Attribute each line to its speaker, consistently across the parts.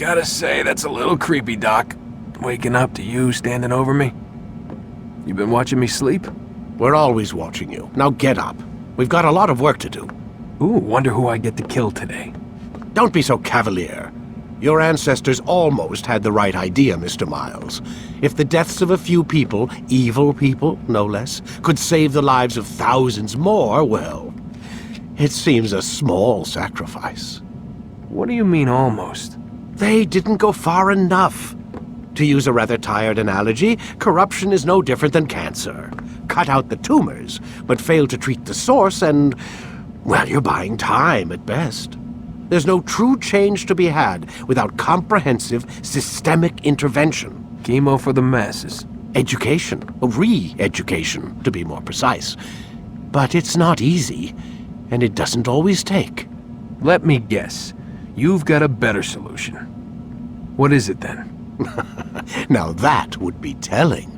Speaker 1: Gotta say, that's a little creepy, Doc. Waking up to you standing over me. You been watching me sleep?
Speaker 2: We're always watching you. Now get up. We've got a lot of work to do.
Speaker 1: Ooh, wonder who I get to kill today.
Speaker 2: Don't be so cavalier. Your ancestors almost had the right idea, Mr. Miles. If the deaths of a few people, evil people, no less, could save the lives of thousands more, well, it seems a small sacrifice.
Speaker 1: What do you mean, almost?
Speaker 2: They didn't go far enough. To use a rather tired analogy, corruption is no different than cancer. Cut out the tumors, but fail to treat the source and, well, you're buying time at best. There's no true change to be had without comprehensive, systemic intervention.
Speaker 1: Chemo for the masses.
Speaker 2: Education, re-education, to be more precise. But it's not easy, and it doesn't always take.
Speaker 1: Let me guess. You've got a better solution. What is it then?
Speaker 2: Now that would be telling.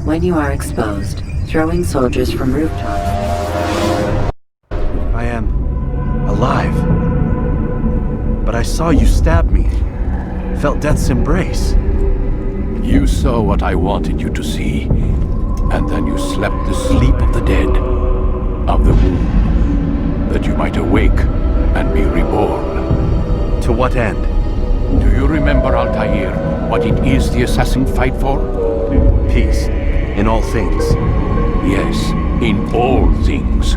Speaker 3: When you are exposed, throwing soldiers from rooftops.
Speaker 4: I am alive. But I saw you stab me. Felt death's embrace.
Speaker 5: You saw what I wanted you to see, and then you slept the sleep of the dead, of the womb, that you might awake and be reborn.
Speaker 4: To what end?
Speaker 5: Do you remember, Altair, what it is the assassin fight for?
Speaker 4: Peace. In all things.
Speaker 5: Yes, in all things.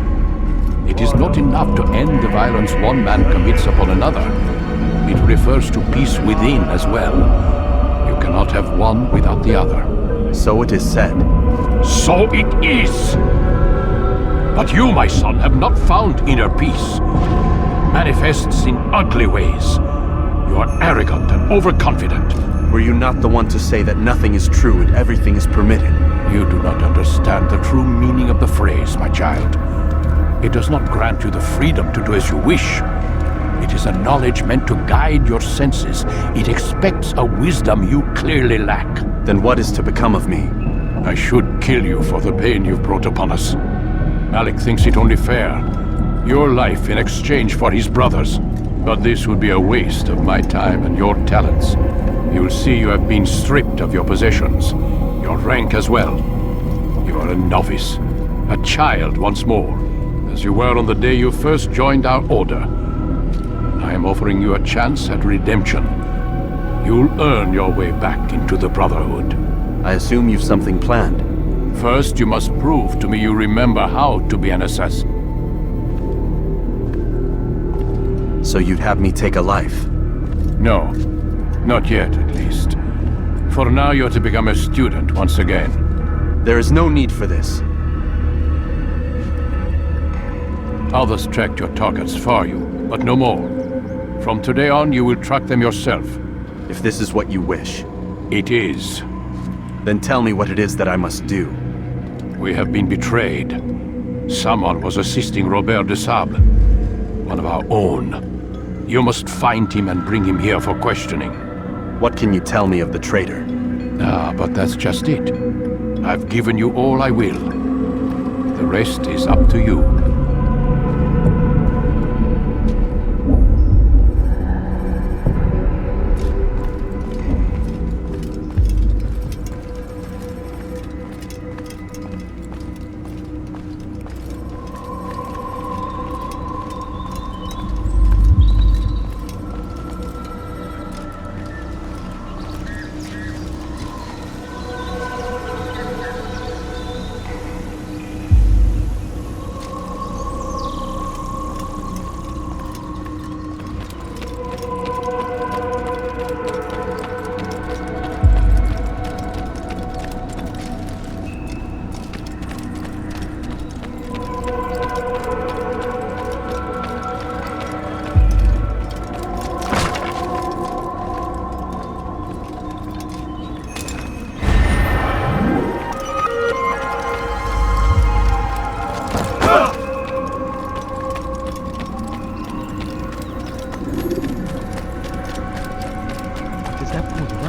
Speaker 5: It is not enough to end the violence one man commits upon another. It refers to peace within as well. You cannot have one without the other.
Speaker 4: So it is said.
Speaker 5: So it is! But you, my son, have not found inner peace. It manifests in ugly ways. You are arrogant and overconfident.
Speaker 4: Were you not the one to say that nothing is true and everything is permitted?
Speaker 5: You do not understand the true meaning of the phrase, my child. It does not grant you the freedom to do as you wish. It is a knowledge meant to guide your senses. It expects a wisdom you clearly lack.
Speaker 4: Then what is to become of me?
Speaker 5: I should kill you for the pain you've brought upon us. Malik thinks it only fair. Your life in exchange for his brother's. But this would be a waste of my time and your talents. You'll see you have been stripped of your possessions. Your rank as well. You are a novice. A child once more. As you were on the day you first joined our order. I am offering you a chance at redemption. You'll earn your way back into the Brotherhood.
Speaker 4: I assume you've something planned.
Speaker 5: First, you must prove to me you remember how to be an assassin.
Speaker 4: So you'd have me take a life?
Speaker 5: No. Not yet, at least. For now, you're to become a student once again.
Speaker 4: There is no need for this.
Speaker 5: Others tracked your targets for you, but no more. From today on, you will track them yourself.
Speaker 4: If this is what you wish.
Speaker 5: It is.
Speaker 4: Then tell me what it is that I must do.
Speaker 5: We have been betrayed. Someone was assisting Robert de Sable, one of our own. You must find him and bring him here for questioning.
Speaker 4: What can you tell me of the traitor?
Speaker 5: Ah, but that's just it. I've given you all I will. The rest is up to you.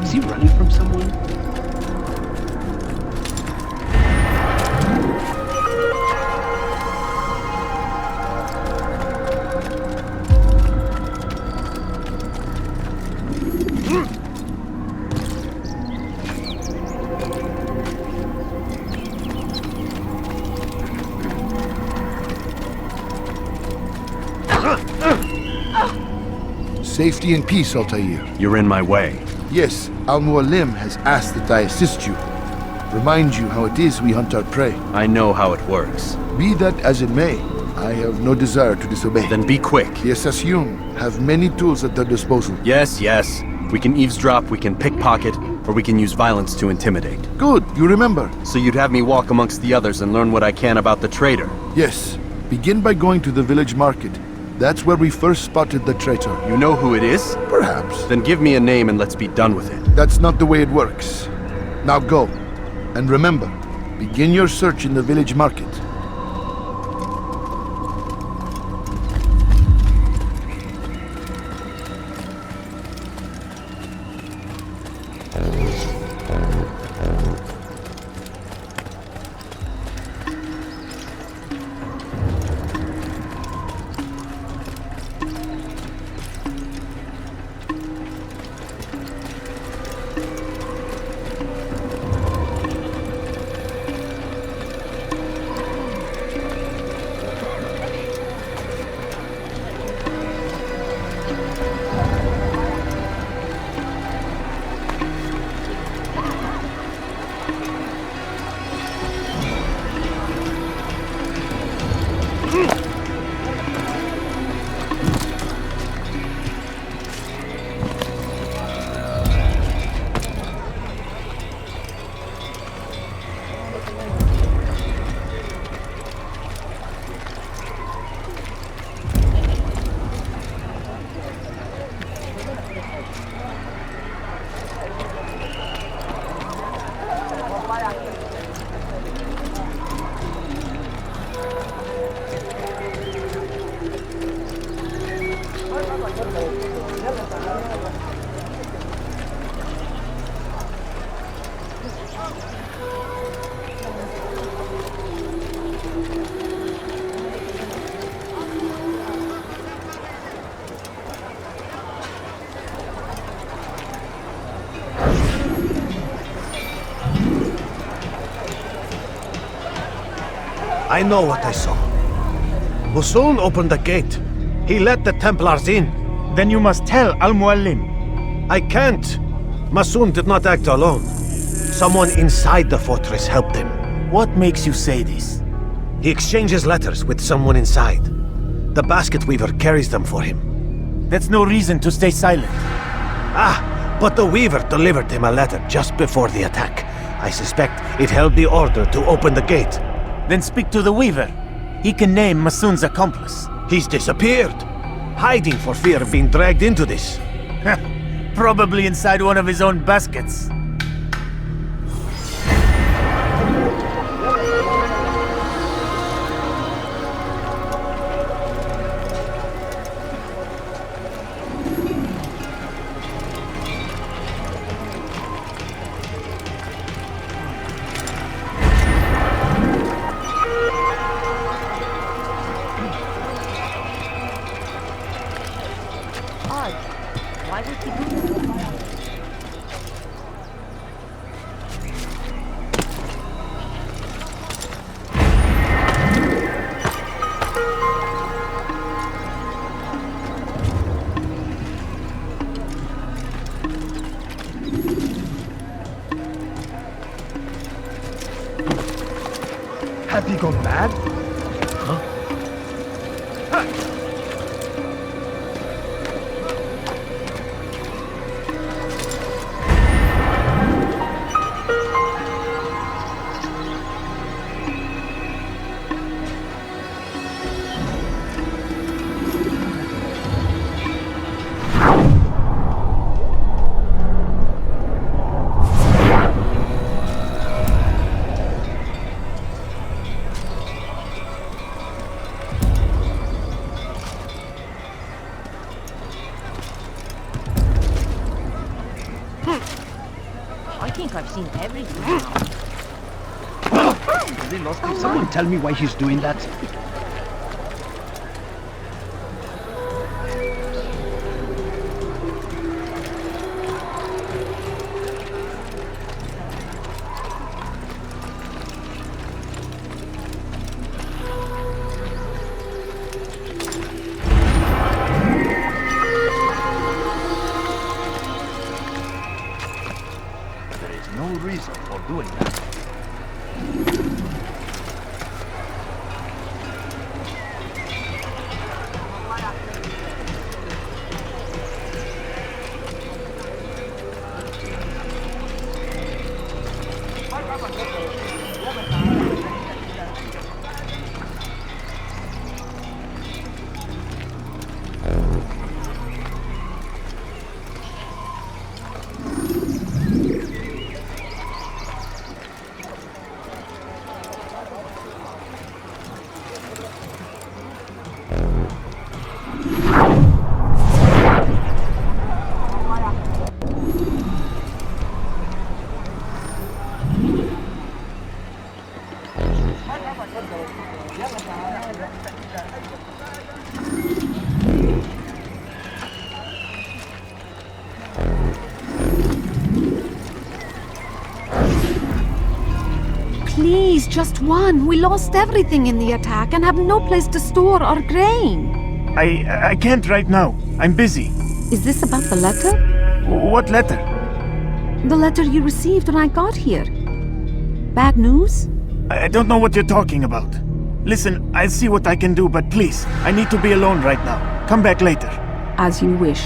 Speaker 2: Is he running from someone?
Speaker 6: Safety and peace, Altair.
Speaker 4: You're in my way.
Speaker 6: Yes, Al-Mualim has asked that I assist you. Remind you how it is we hunt our prey.
Speaker 4: I know how it works.
Speaker 6: Be that as it may, I have no desire to disobey.
Speaker 4: Then be quick.
Speaker 6: The Assassin have many tools at their disposal.
Speaker 4: Yes, yes. We can eavesdrop, we can pickpocket, or we can use violence to intimidate.
Speaker 6: Good, you remember.
Speaker 4: So you'd have me walk amongst the others and learn what I can about the traitor.
Speaker 6: Yes, begin by going to the village market. That's where we first spotted the traitor.
Speaker 4: You know who it is?
Speaker 6: Perhaps.
Speaker 4: Then give me a name and let's be done with it.
Speaker 6: That's not the way it works. Now go. And remember, begin your search in the village market.
Speaker 2: I know what I saw. Masoon opened the gate. He let the Templars in.
Speaker 7: Then you must tell Al-Mualim.
Speaker 2: I can't. Masoon did not act alone. Someone inside the fortress helped him.
Speaker 7: What makes you say this?
Speaker 2: He exchanges letters with someone inside. The basket weaver carries them for him.
Speaker 7: That's no reason to stay silent.
Speaker 2: Ah, but the weaver delivered him a letter just before the attack. I suspect it held the order to open the gate.
Speaker 7: Then speak to the weaver. He can name Masoon's accomplice.
Speaker 2: He's disappeared, hiding for fear of being dragged into this.
Speaker 7: Probably inside one of his own baskets.
Speaker 8: Have he gone mad?
Speaker 9: I think I've seen everything now.
Speaker 8: Has he lost it? Someone tell me why he's doing that. No reason for doing that.
Speaker 10: Please, just one. We lost everything in the attack and have no place to store our grain.
Speaker 7: I can't right now. I'm busy.
Speaker 10: Is this about the letter?
Speaker 7: What letter?
Speaker 10: The letter you received when I got here. Bad news?
Speaker 7: I don't know what you're talking about. Listen, I'll see what I can do, but please, I need to be alone right now. Come back later.
Speaker 10: As you wish.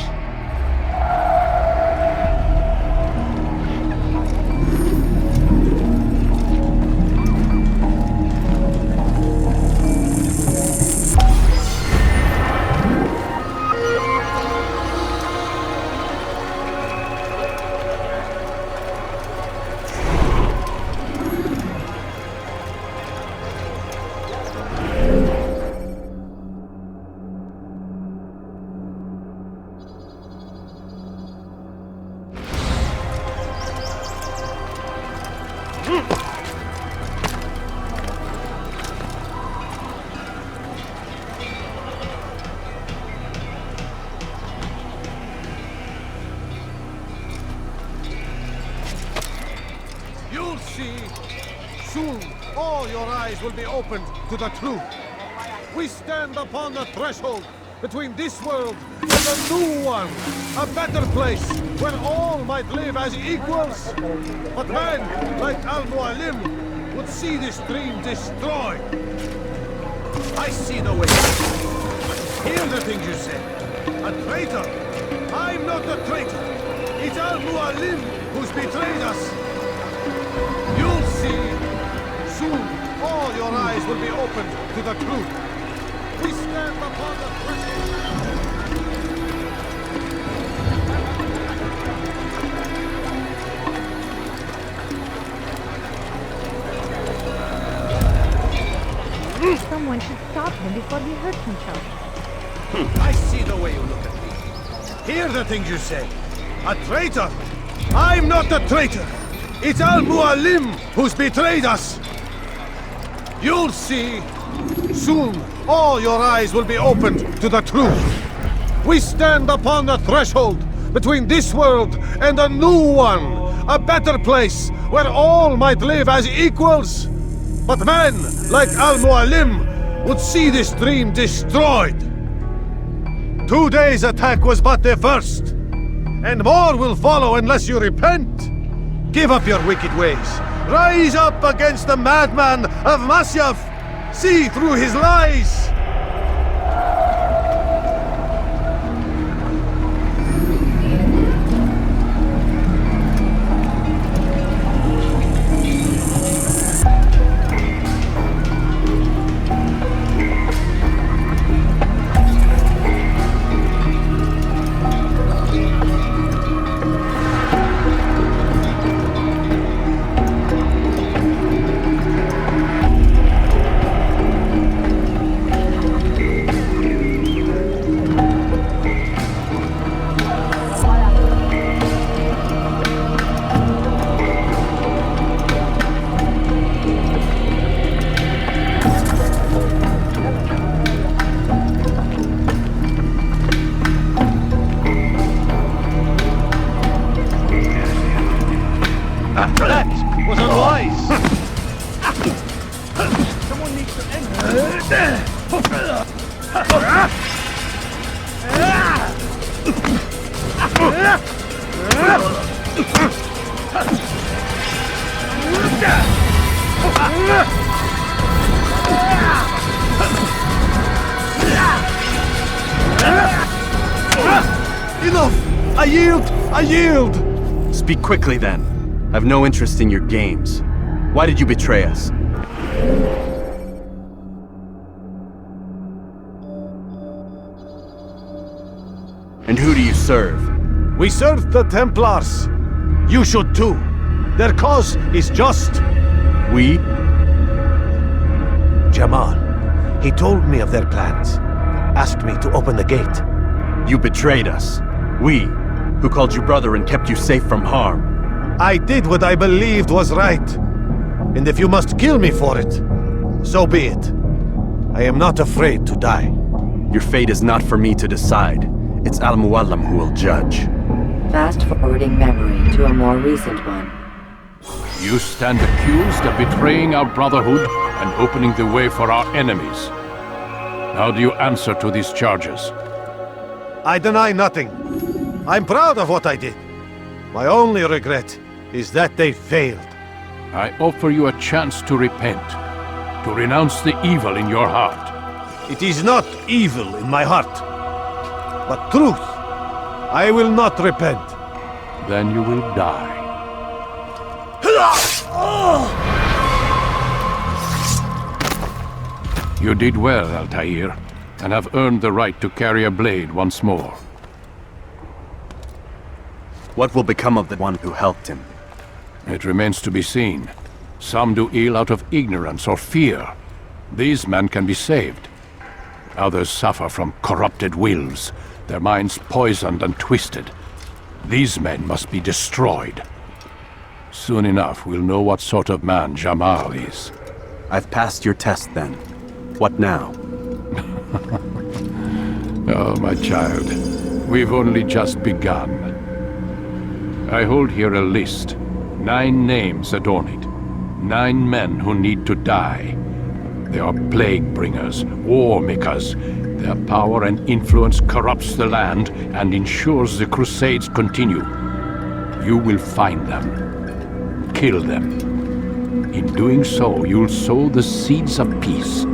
Speaker 2: You'll see. Soon, all your eyes will be opened to the truth. We stand upon the threshold between this world and a new one. A better place where all might live as equals. But man, like Al-Mualim, would see this dream destroyed. I see the way. Hear the things you say. A traitor. I'm not a traitor. It's Al-Mualim who's betrayed us. You'll see. Soon, all your eyes will be opened to the truth. We stand upon the threshold.
Speaker 9: Someone should stop him before he hurts himself.
Speaker 2: I see the way you look at me. Hear the things you say. A traitor? I'm not a traitor. It's Al-Mualim who's betrayed us. You'll see. Soon, all your eyes will be opened to the truth. We stand upon the threshold between this world and a new one. A better place where all might live as equals. But man, like Al-Mualim, would see this dream destroyed. Today's attack was but the first. And more will follow unless you repent.
Speaker 11: Give up your wicked ways. Rise up against the madman of Masyaf. See through his lies.
Speaker 8: That was unwise. Someone needs to
Speaker 11: Enough! I yield! I yield!
Speaker 4: Speak quickly then. I've no interest in your games. Why did you betray us? And who do you serve?
Speaker 11: We serve the Templars. You should too. Their cause is just.
Speaker 4: We?
Speaker 11: Jamal. He told me of their plans. Asked me to open the gate.
Speaker 4: You betrayed us. We, who called you brother and kept you safe from harm.
Speaker 11: I did what I believed was right. And if you must kill me for it, so be it. I am not afraid to die.
Speaker 4: Your fate is not for me to decide. It's Al-Muallim who will judge.
Speaker 3: Fast-forwarding memory to a more recent one.
Speaker 5: You stand accused of betraying our brotherhood and opening the way for our enemies. How do you answer to these charges?
Speaker 11: I deny nothing. I'm proud of what I did. My only regret is that they failed.
Speaker 5: I offer you a chance to repent, to renounce the evil in your heart.
Speaker 11: It is not evil in my heart, but truth. I will not repent.
Speaker 5: Then you will die. You did well, Altair, and have earned the right to carry a blade once more.
Speaker 4: What will become of the one who helped him?
Speaker 5: It remains to be seen. Some do ill out of ignorance or fear. These men can be saved. Others suffer from corrupted wills, their minds poisoned and twisted. These men must be destroyed. Soon enough, we'll know what sort of man Jamal is.
Speaker 4: I've passed your test then. What now?
Speaker 5: Oh, my child. We've only just begun. I hold here a list. 9 names adorn it. 9 men who need to die. They are plague bringers, war makers. Their power and influence corrupts the land and ensures the crusades continue. You will find them. Kill them. In doing so, you'll sow the seeds of peace,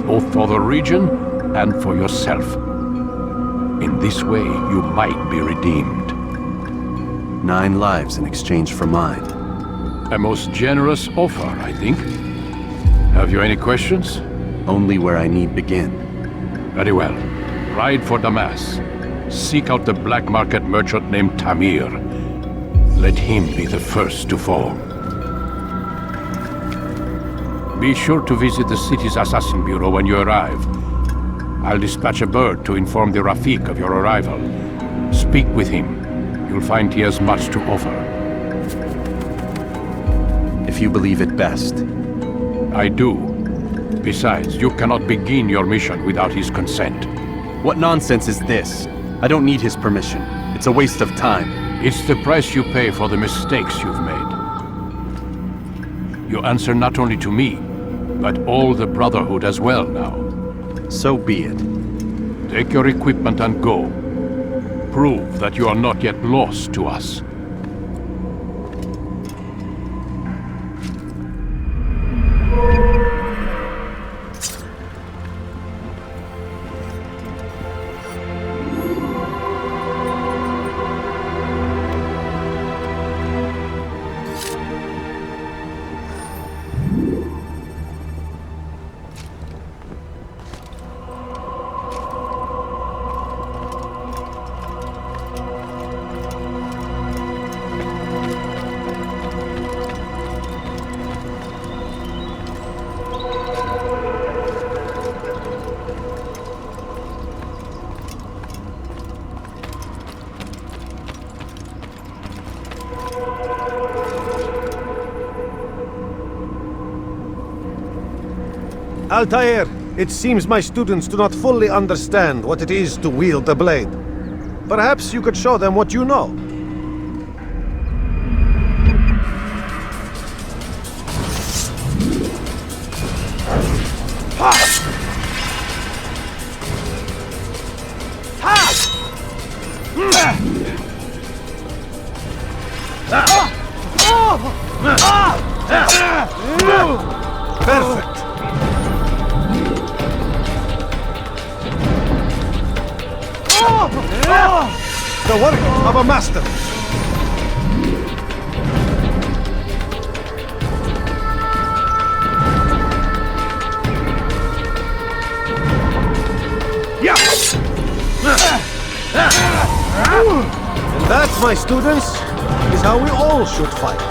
Speaker 5: both for the region and for yourself. In this way, you might be redeemed.
Speaker 4: 9 lives in exchange for mine.
Speaker 5: A most generous offer, I think. Have you any questions?
Speaker 4: Only where I need begin.
Speaker 5: Very well. Ride for Damascus. Seek out the black market merchant named Tamir. Let him be the first to fall. Be sure to visit the city's assassin bureau when you arrive. I'll dispatch a bird to inform the Rafiq of your arrival. Speak with him. You'll find he has much to offer.
Speaker 4: If you believe it best.
Speaker 5: I do. Besides, you cannot begin your mission without his consent.
Speaker 4: What nonsense is this? I don't need his permission. It's a waste of time.
Speaker 5: It's the price you pay for the mistakes you've made. You answer not only to me, but all the Brotherhood as well now.
Speaker 4: So be it.
Speaker 5: Take your equipment and go. Prove that you are not yet lost to us.
Speaker 11: Altair, it seems my students do not fully understand what it is to wield the blade. Perhaps you could show them what you know. Perfect. The work of a master. And that, my students, is how we all should fight.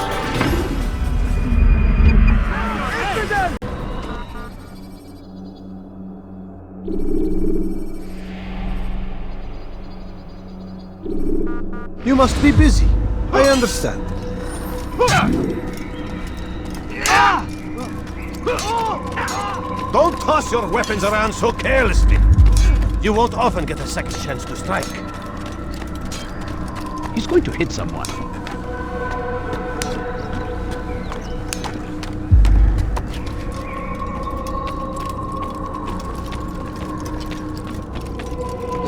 Speaker 11: You must be busy. I understand. Don't toss your weapons around so carelessly. You won't often get a second chance to strike.
Speaker 8: He's going to hit someone.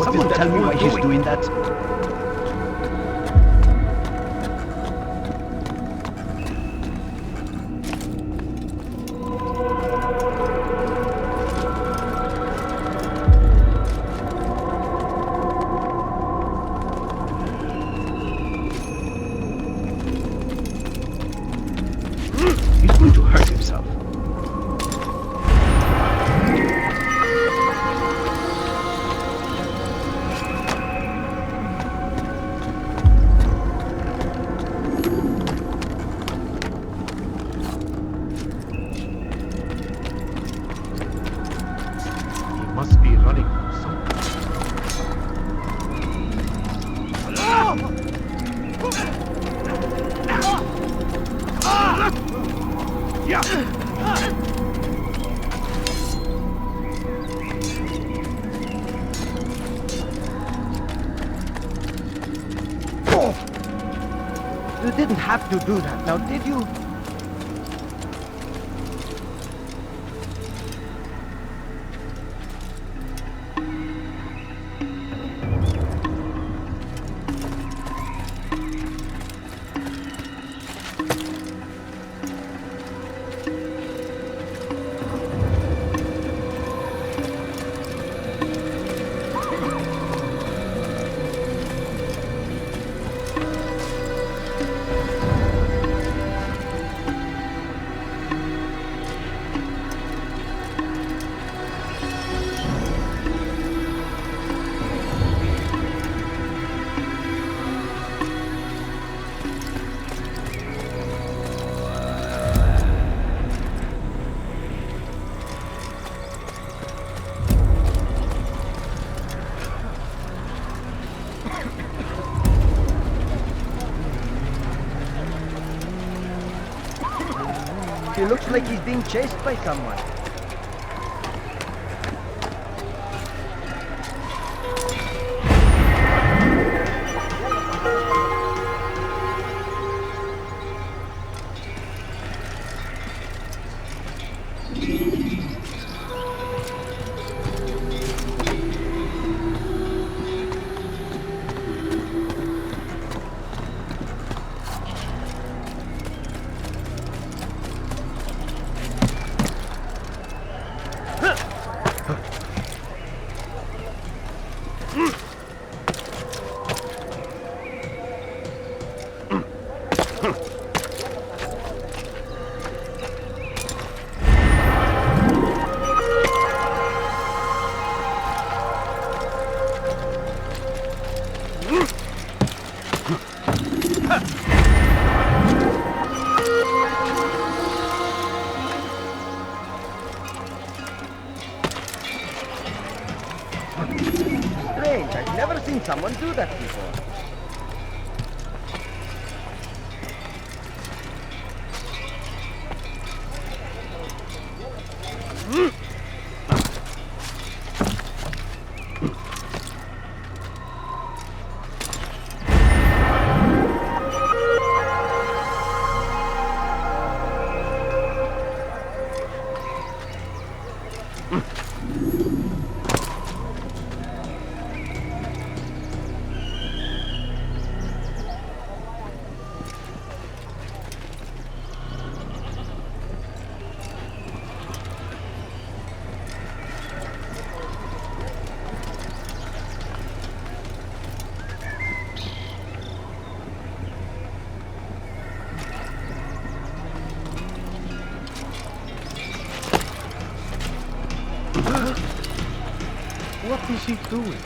Speaker 8: Someone tell me why he's doing that. He's going to hurt himself. He must be running from something. You didn't have to do that, now did you? He looks like he's being chased by someone. Strange, I've never seen someone do that before.
Speaker 11: What is he doing?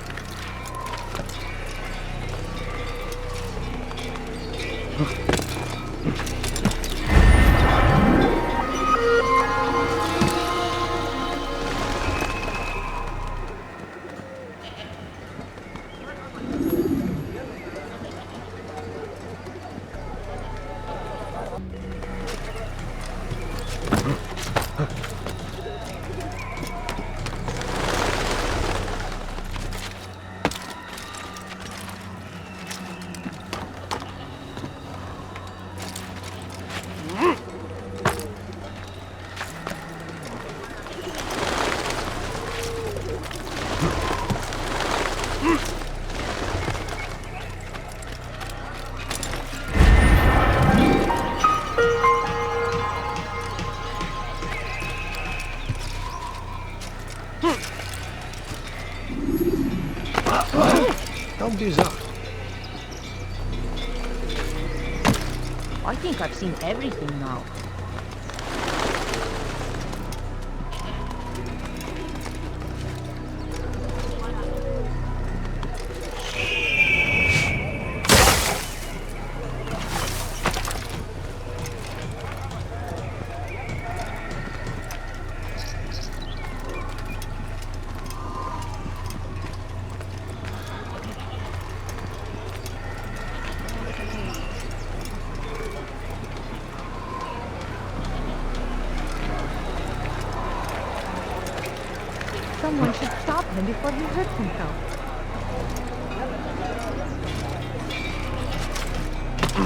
Speaker 8: Don't be that.
Speaker 9: I think I've seen everything now. Someone should stop him before he hurts himself.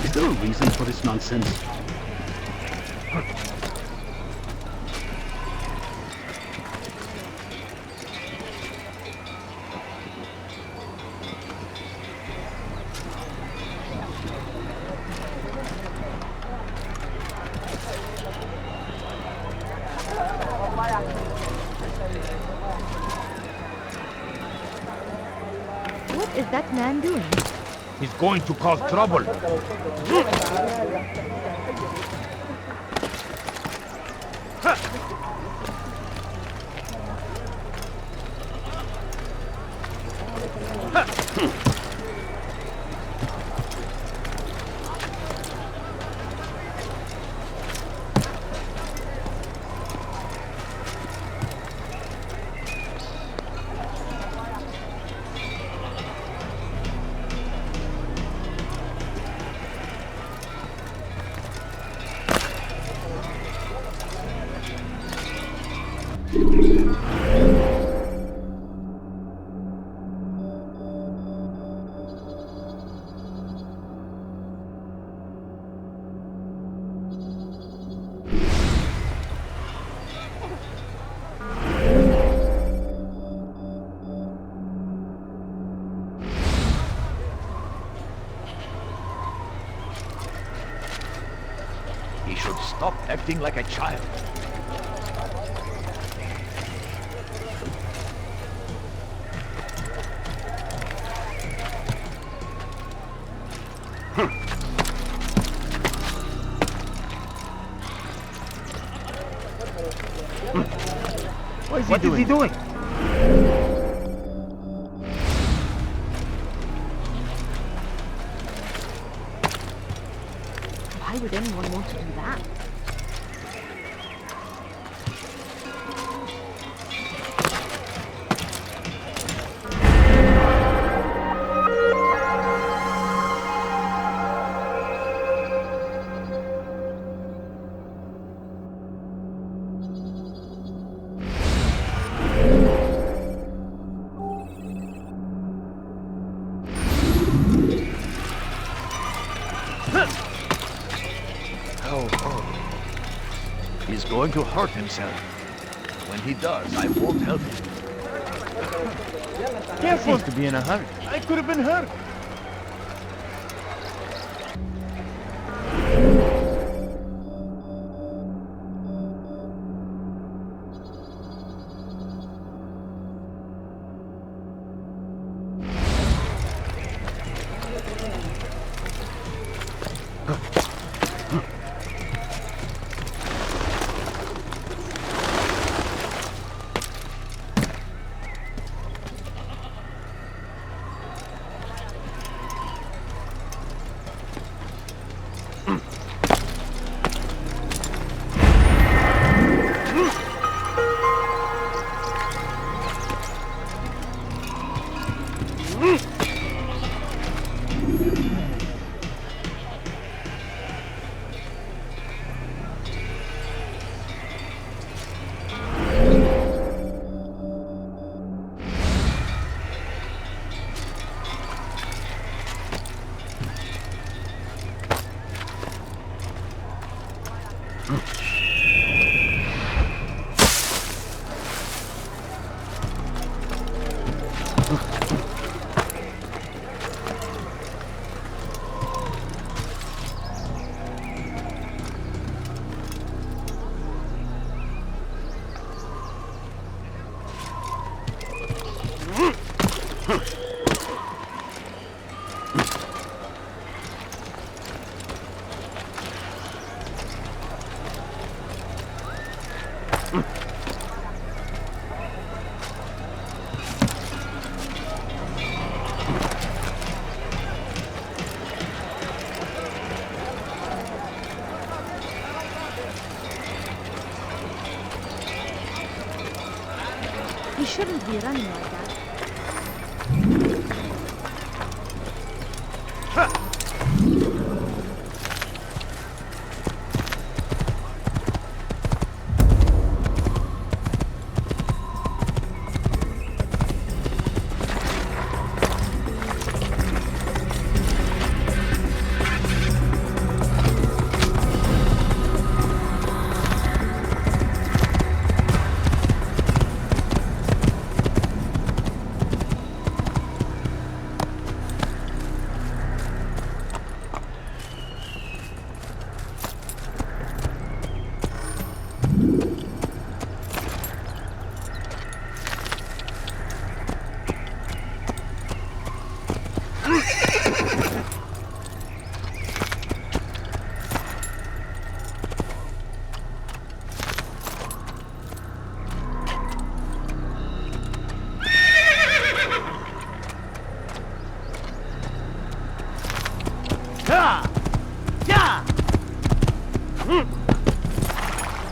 Speaker 12: Is there a reason for this nonsense?
Speaker 9: What is that man doing?
Speaker 11: He's going to cause trouble. He should stop acting like a child. What is he doing?
Speaker 9: Why would anyone want to do that?
Speaker 11: He's going to hurt himself. When he does, I won't help him.
Speaker 7: Careful!
Speaker 11: Seems to be in a hurry.
Speaker 7: I could have been hurt.
Speaker 9: He shouldn't be running like that.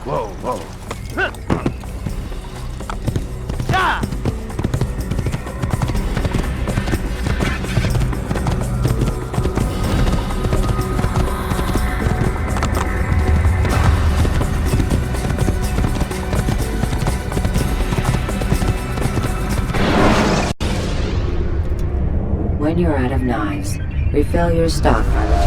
Speaker 2: Whoa, whoa.
Speaker 3: When you're out of knives, refill your stock by returning.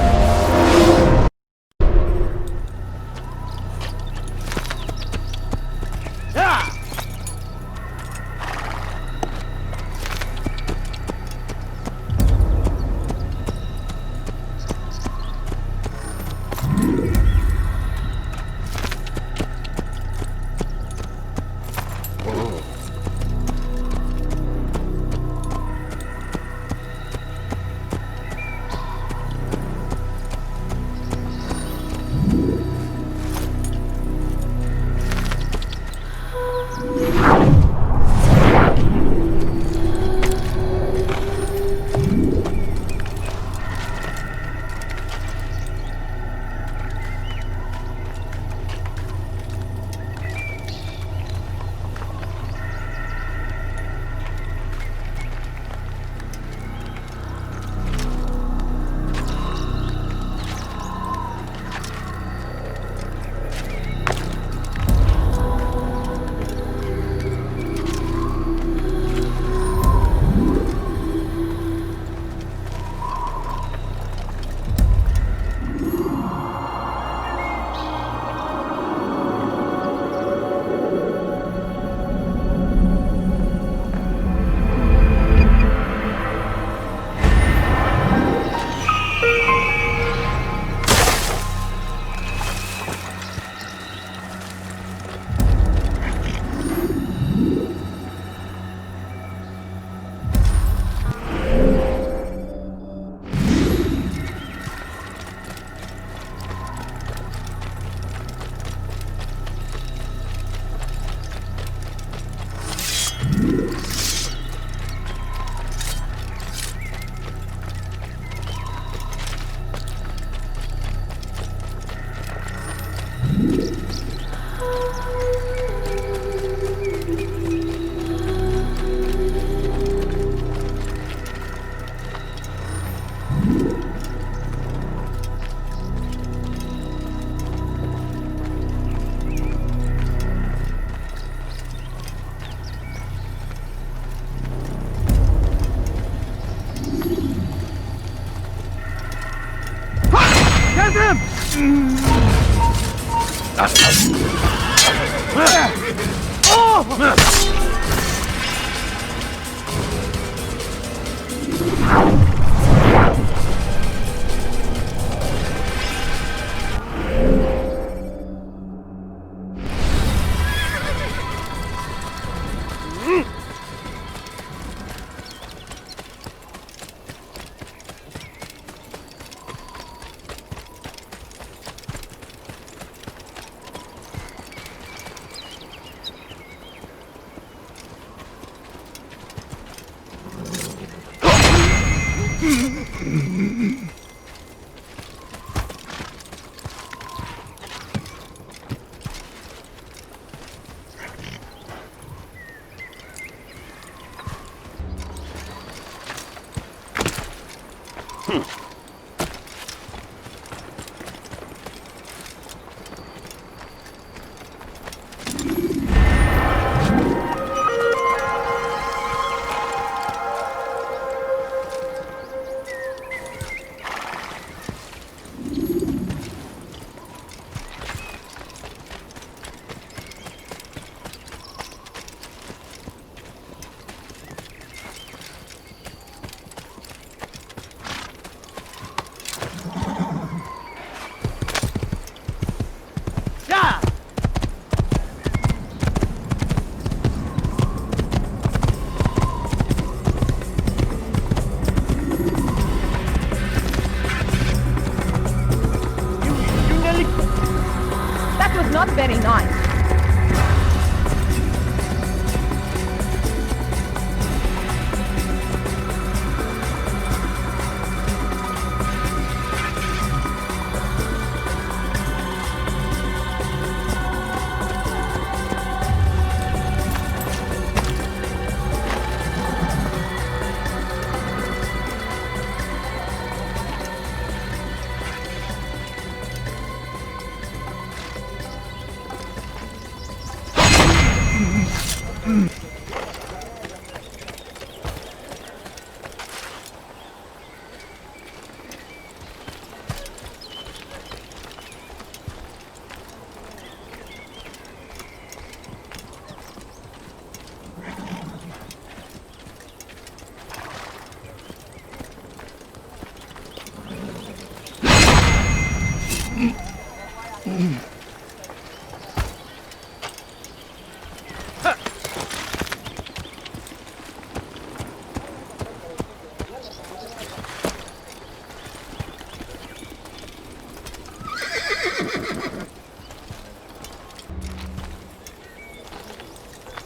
Speaker 9: Not very nice.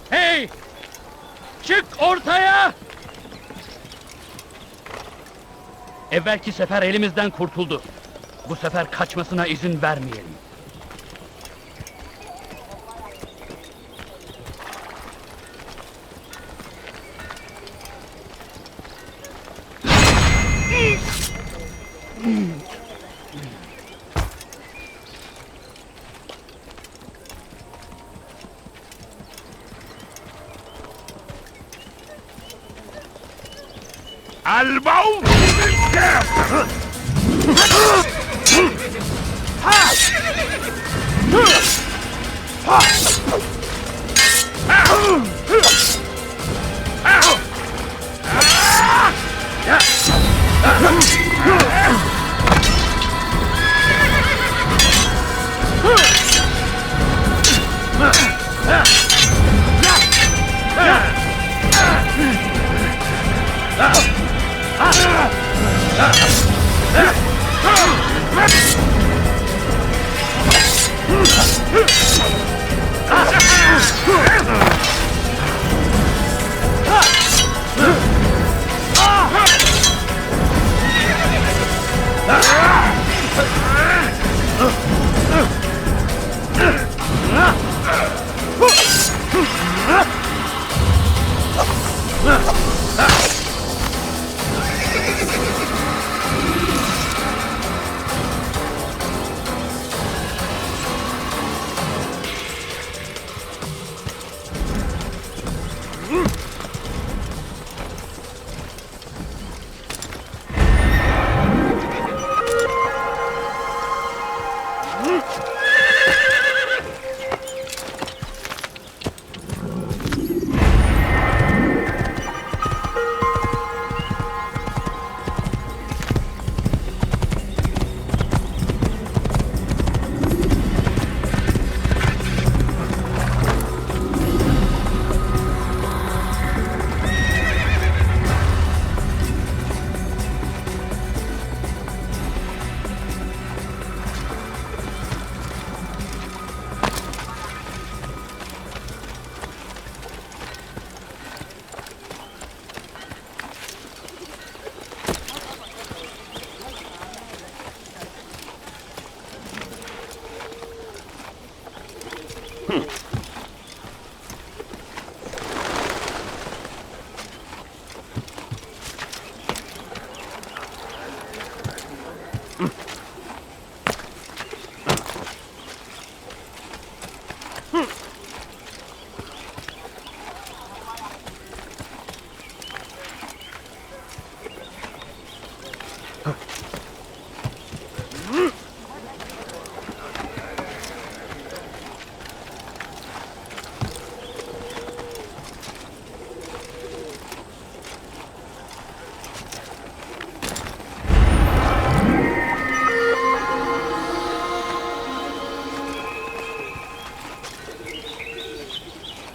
Speaker 12: Hey! Çık ortaya! Evvelki sefer elimizden kurtuldu. Bu sefer kaçmasına izin vermeyelim.
Speaker 5: الموت للكافر.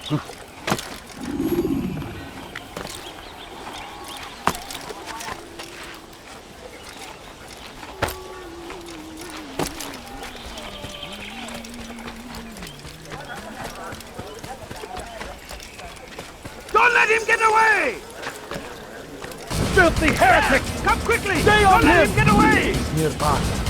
Speaker 11: Don't let him get away! Filthy heretic! Come quickly! Stay on him! Don't let him get away! Nearby.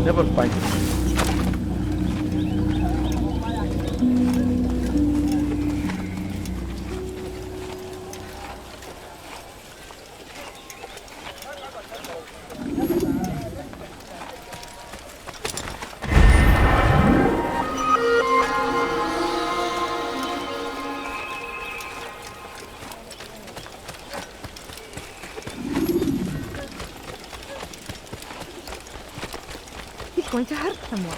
Speaker 13: Never find it.
Speaker 9: Going to hurt someone.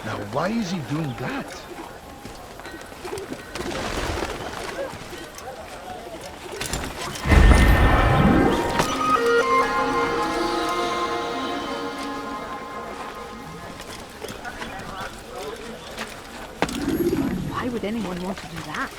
Speaker 6: Now, why is he doing that?
Speaker 9: Why would anyone want to do that?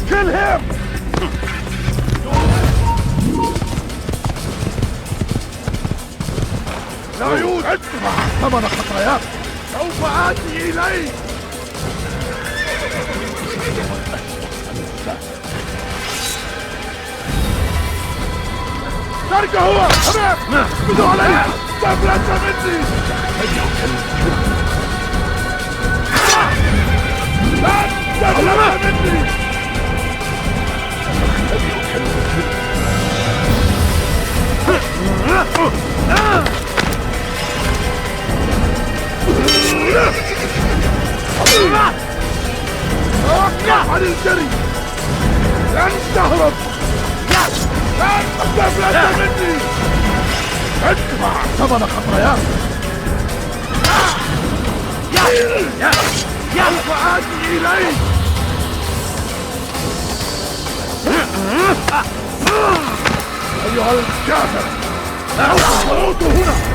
Speaker 11: Kill him! لا يوجد ادفع ثمن خطاياك سوف آتي إليك ترك هو تمام خذوا علي تفلت مني لا تفلت مني توقف عن الجري لن تهرب لن تفلت مني ادفع ثمن خطاياك سوف آتي إليك أيها الكافر الموت هنا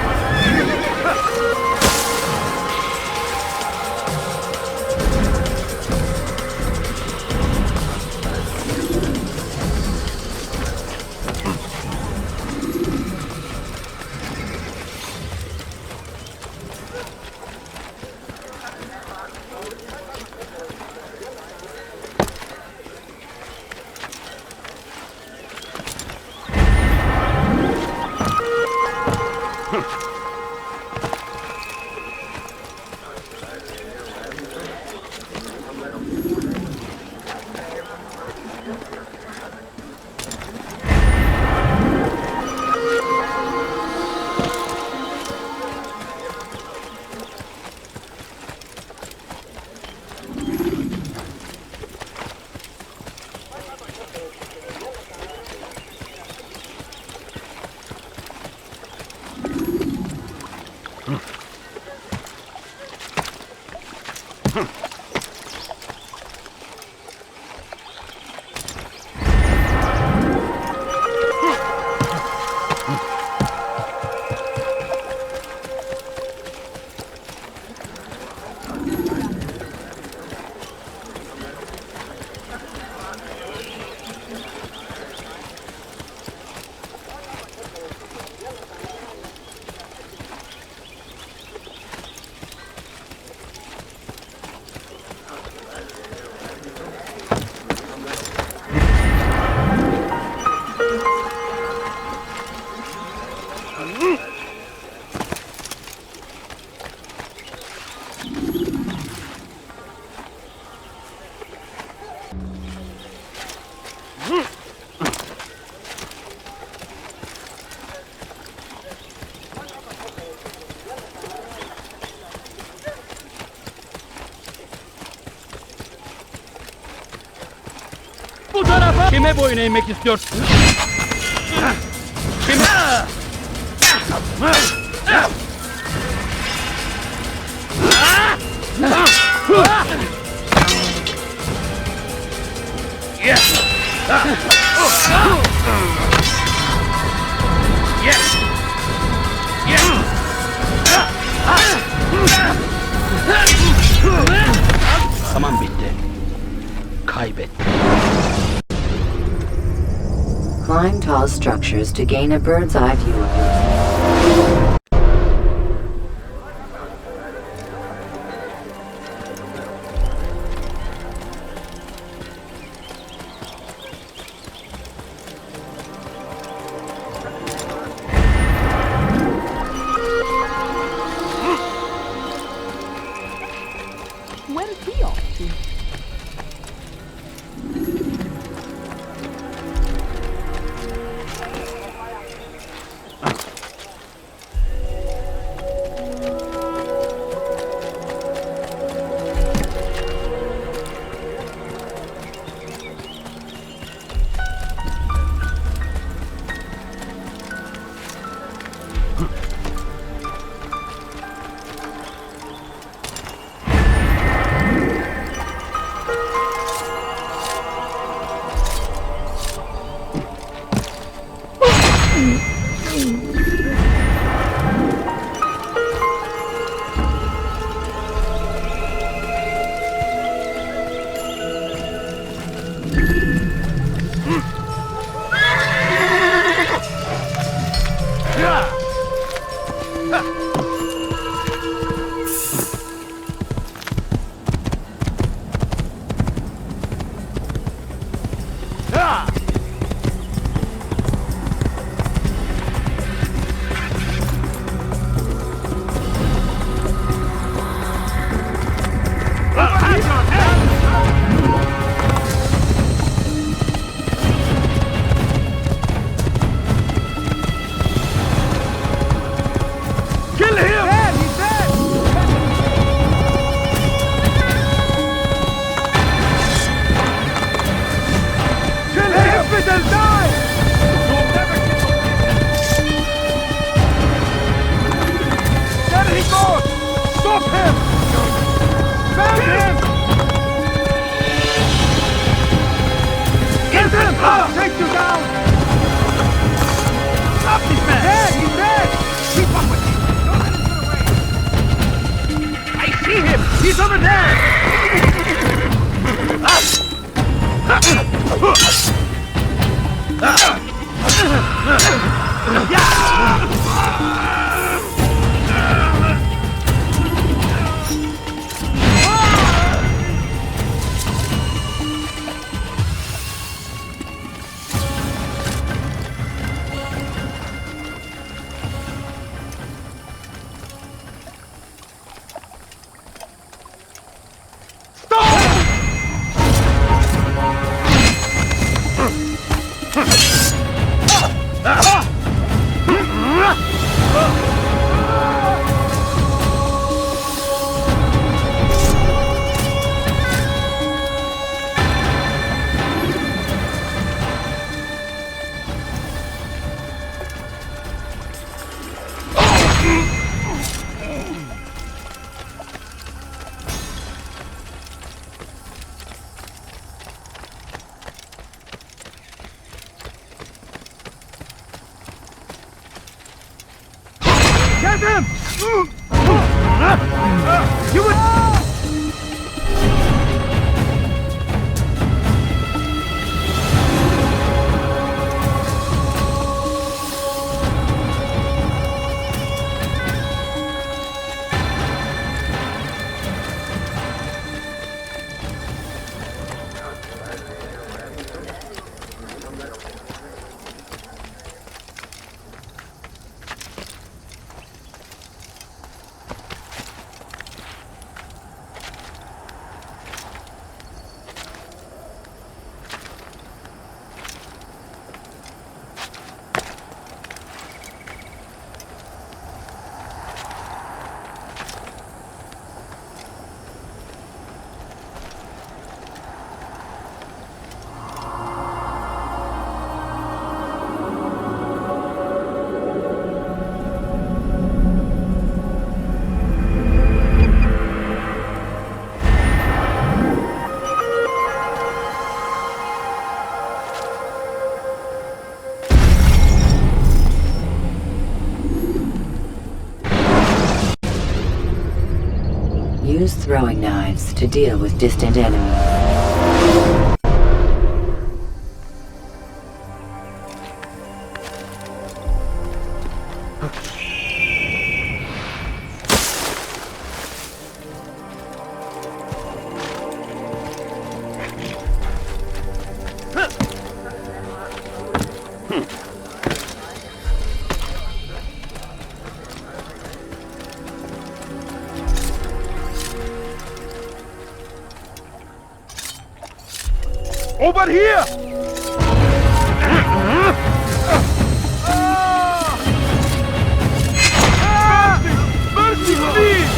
Speaker 12: Bu tarafa! Kime boyun eğmek istiyorsun? Kime? Tamam, bitti. Kaybettim.
Speaker 3: Climb tall structures to gain a bird's eye view of yourself.
Speaker 9: Where is he off to?
Speaker 14: He's over there!
Speaker 7: Get him! You would...
Speaker 3: Use throwing knives to deal with distant enemies.
Speaker 7: Over here! Mercy, please!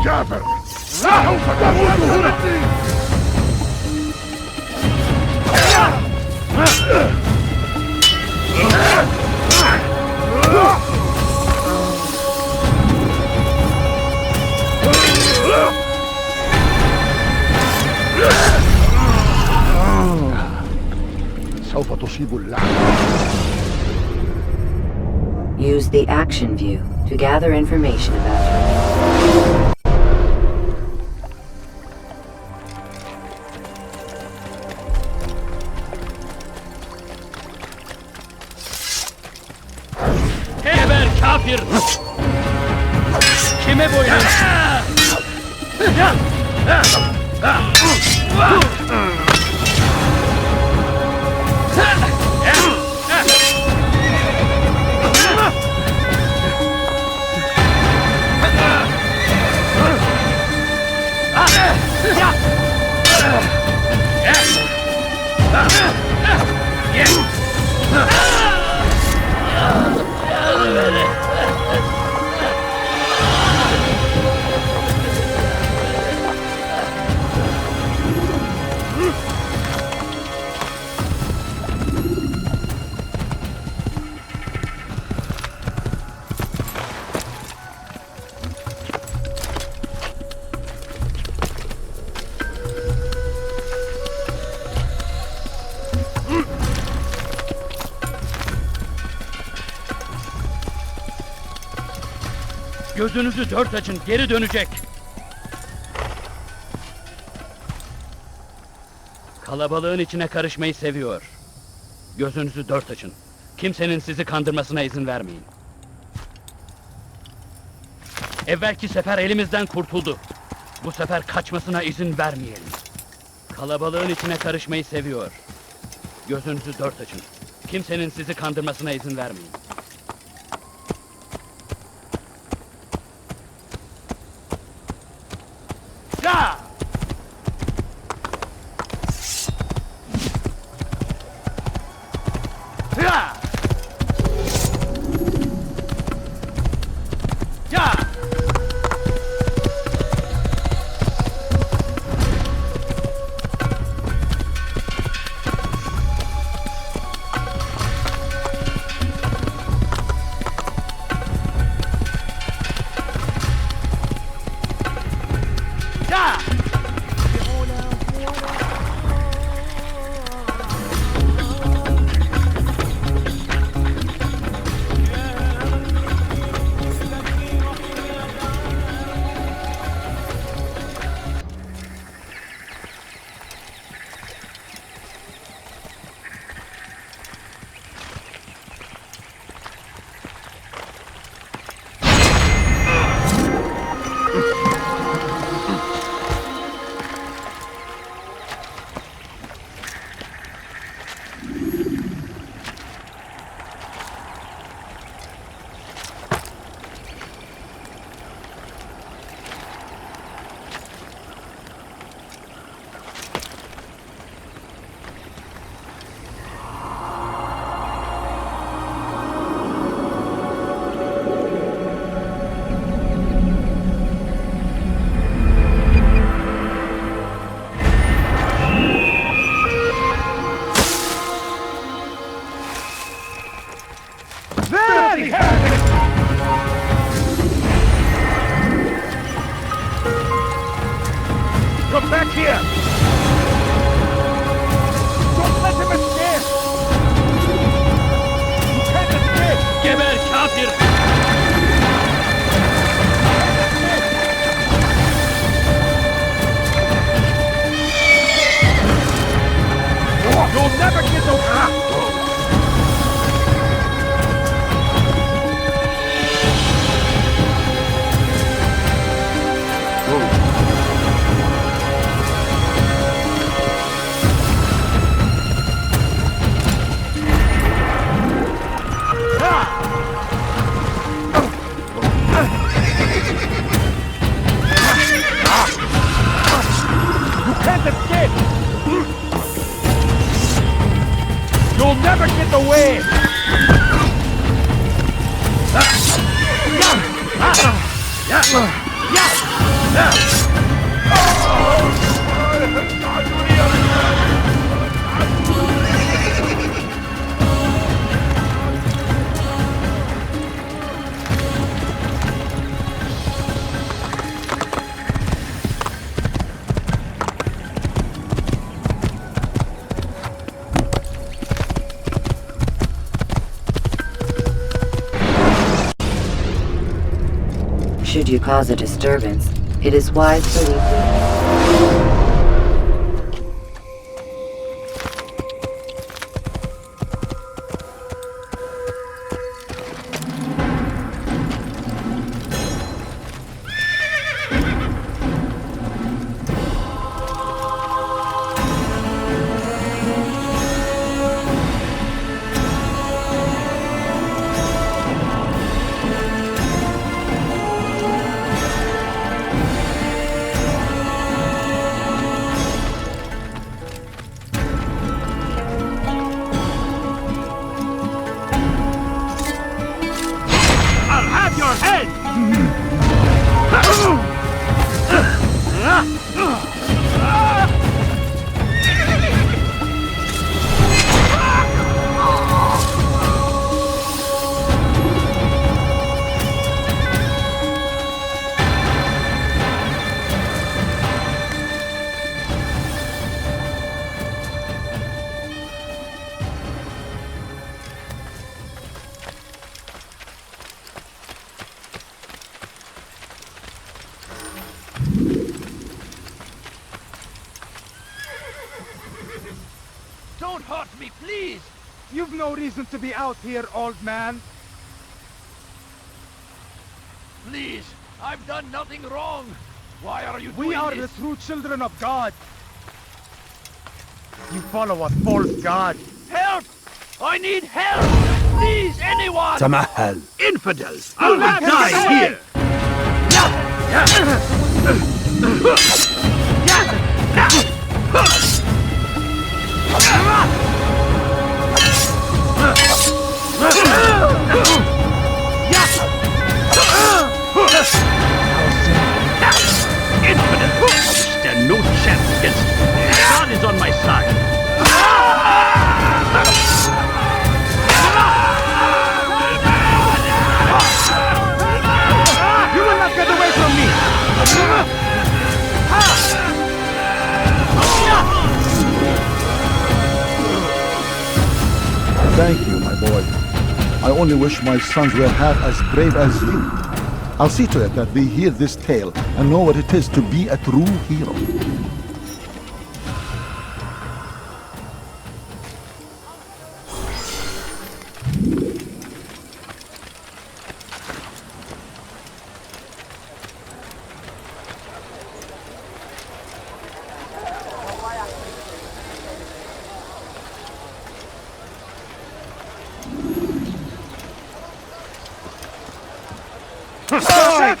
Speaker 6: الجابر سوف سوف تصيب اللعنة.
Speaker 3: Use the action view to gather information about her.
Speaker 12: Geber kafir! Kime boyun? Gözünüzü dört açın, geri dönecek. Kalabalığın içine karışmayı seviyor. Gözünüzü dört açın. Kimsenin sizi kandırmasına izin vermeyin. Evvelki sefer elimizden kurtuldu. Bu sefer kaçmasına izin vermeyelim. Kalabalığın içine karışmayı seviyor. Gözünüzü dört açın. Kimsenin sizi kandırmasına izin vermeyin. Ya! Ya! Ya!
Speaker 13: here! Don't let him escape! You can't escape!
Speaker 12: Geber kafir!
Speaker 13: You'll never get over! You'll never get away!
Speaker 3: Should you cause a disturbance, it is wise to leave.
Speaker 13: Don't hurt me, please! You've no reason to be out here, old man.
Speaker 5: Please, I've done nothing wrong. Why are you doing
Speaker 13: We are
Speaker 5: this?
Speaker 13: the true children of God. You follow a false god.
Speaker 5: Help! I need help! Please, anyone!
Speaker 2: Tamahal.
Speaker 5: Infidels!
Speaker 13: I'll die here!
Speaker 12: Infidels! Stand no chance against me. God is on my side.
Speaker 13: You will not get away from me!
Speaker 6: Thank you, my boy. I only wish my sons were half as brave as you. I'll see to it that they hear this tale and know what it is to be a true hero.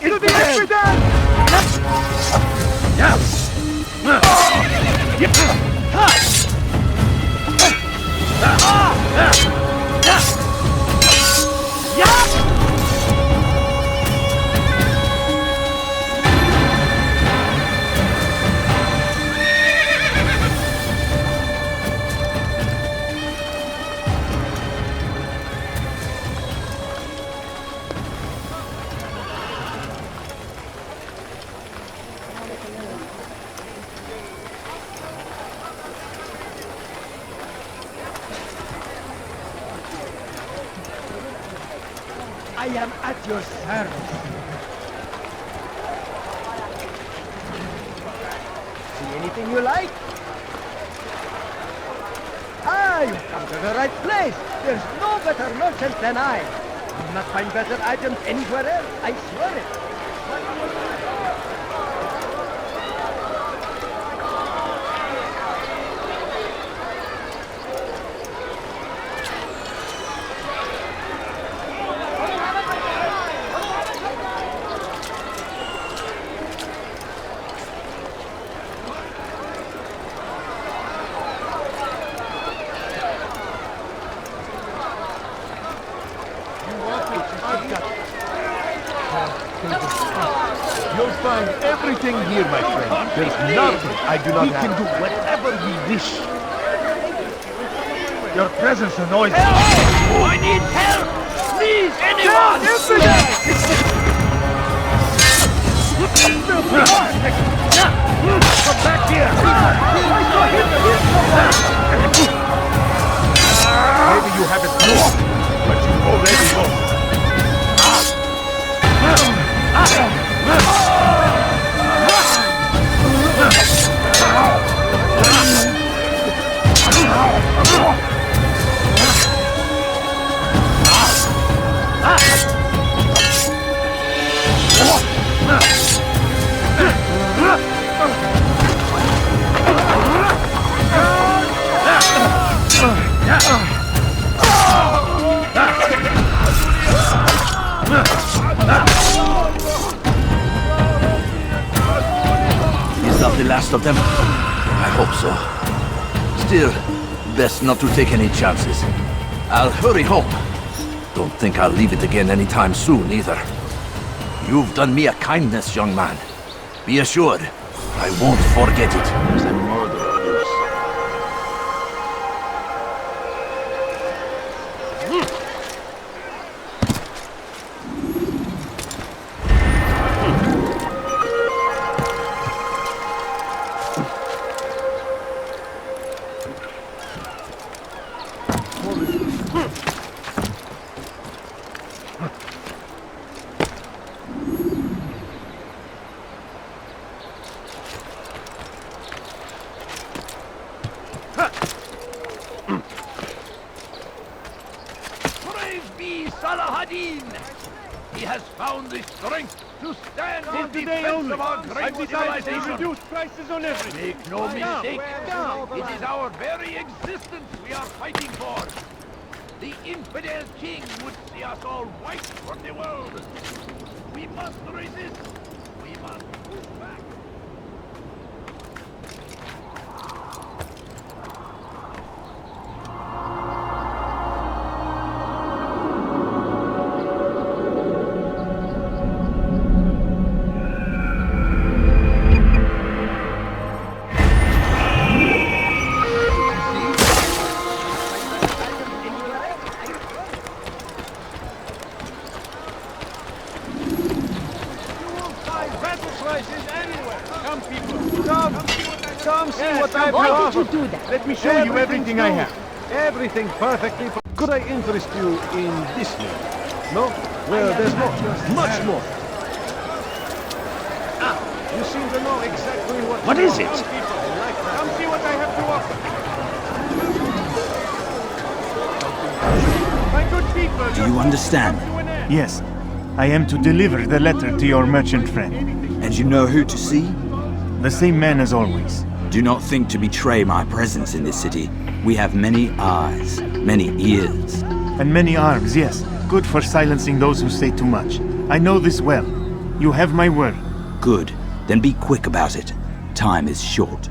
Speaker 13: Into the infidel!
Speaker 8: I am at your service. See anything you like? Ah, you come to the right place. There's no better merchant than I. You will not find better items anywhere else, I swear it.
Speaker 11: You'll find everything here, my friend. There's nothing I do not have. We can do whatever we wish. Your presence annoys me.
Speaker 8: Oh, I need help! Please, anyone!
Speaker 11: Come back here! Maybe you haven't known, but you already know.
Speaker 14: Is that the last of them? I hope so. Still, best not to take any chances. I'll hurry home. Don't think I'll leave it again anytime soon, either. You've done me a kindness, young man. Be assured, I won't forget it. There's a murderer loose.
Speaker 5: He has found the strength to stand in
Speaker 11: today
Speaker 5: defense
Speaker 11: only.
Speaker 5: of our great
Speaker 11: I've decided to
Speaker 5: civilization.
Speaker 11: reduce prices on everything.
Speaker 5: Make no mistake, it is our very existence we are fighting for. The infidel king would see us all wiped from the world. We must resist. We must push back.
Speaker 11: Come see what I've
Speaker 9: Why
Speaker 11: got.
Speaker 9: did you do that?
Speaker 11: Let me show you everything I have. Everything perfectly. Could I interest you in this now? No? Well, there's more. Much more. Ah, you seem to know exactly what
Speaker 14: is it?
Speaker 11: Come see what I have to offer. My good people.
Speaker 15: Do you understand?
Speaker 7: Yes, I am to deliver the letter to your merchant friend.
Speaker 15: And you know who to see?
Speaker 7: The same man as always.
Speaker 15: Do not think to betray my presence in this city. We have many eyes, many ears.
Speaker 7: And many arms, yes. Good for silencing those who say too much. I know this well. You have my word.
Speaker 15: Good. Then be quick about it. Time is short.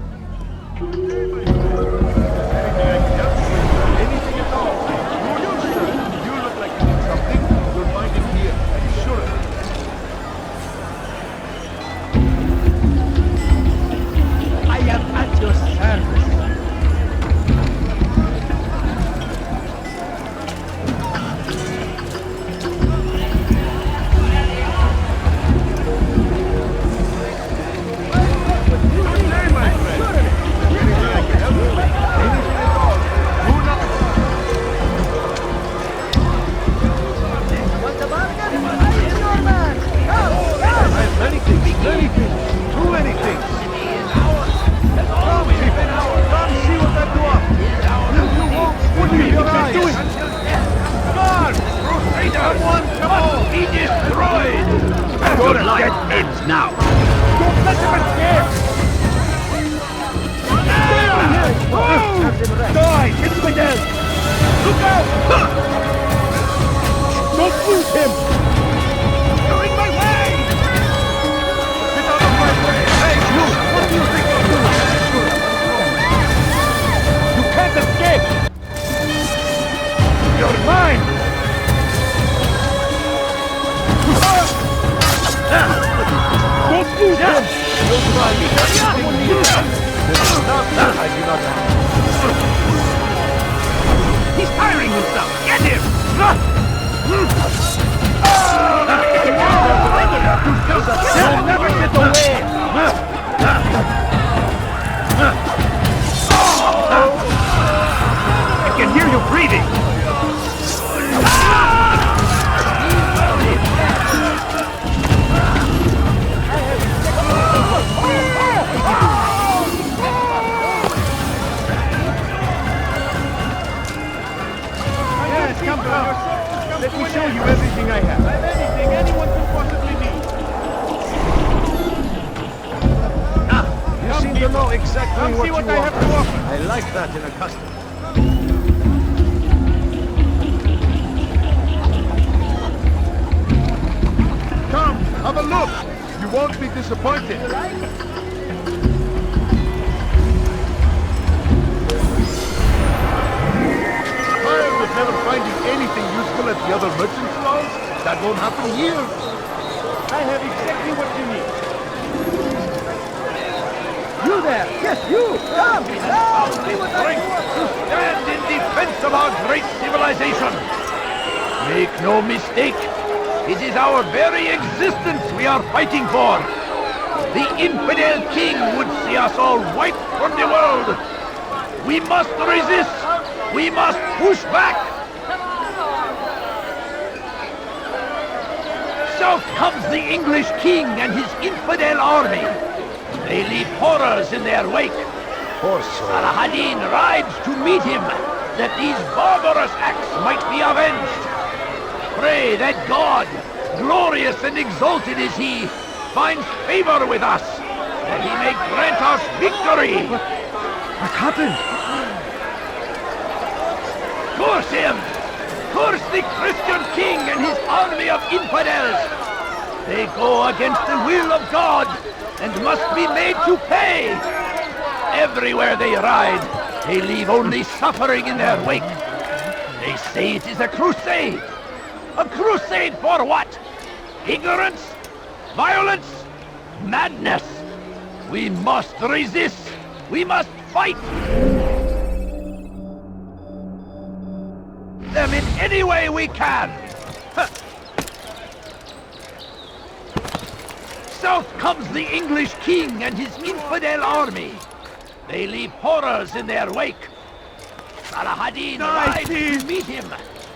Speaker 12: Your life ends now.
Speaker 13: Don't let him escape! Die, infidel! Look out! Don't lose him! You're in my way! Get out of my way! Hey, you! What do you think you're doing? You can't escape! You're mine! Don't lose him! Don't try me! I do not have.
Speaker 12: He's tiring himself. Get him!
Speaker 13: You'll never get away!
Speaker 12: I can hear you breathing.
Speaker 13: Yes, come down. Let me show you everything I have. I have anything anyone could possibly need.
Speaker 11: You seem to know exactly what you want.
Speaker 13: I have to offer.
Speaker 11: I like that in a customer.
Speaker 13: Come, have a look. You won't be disappointed.
Speaker 11: Tired of never finding anything useful at the other merchant stalls? That won't happen here.
Speaker 13: I have exactly what you need. You there! Yes, you! Come! Now, see what I do!
Speaker 12: To stand in defense of our great civilization. Make no mistake, it is our very existence we are fighting for. The infidel king would see us all wiped from the world. We must resist. We must push back. South comes the English king and his infidel army. They leave horrors in their wake.
Speaker 11: Poor soul.
Speaker 12: Saladin rides to meet him, that these barbarous acts might be avenged. Pray that God, glorious and exalted is he, finds favor with us, that he may grant us victory.
Speaker 13: What happened?
Speaker 12: Curse him! Curse the Christian king and his army of infidels! They go against the will of God and must be made to pay! Everywhere they ride, they leave only suffering in their wake. They say it is a crusade. A crusade for what? Ignorance? Violence? Madness! We must resist! We must fight! Them in any way we can! South comes the English king and his infidel army. They leave horrors in their wake. Saladin rides to meet him,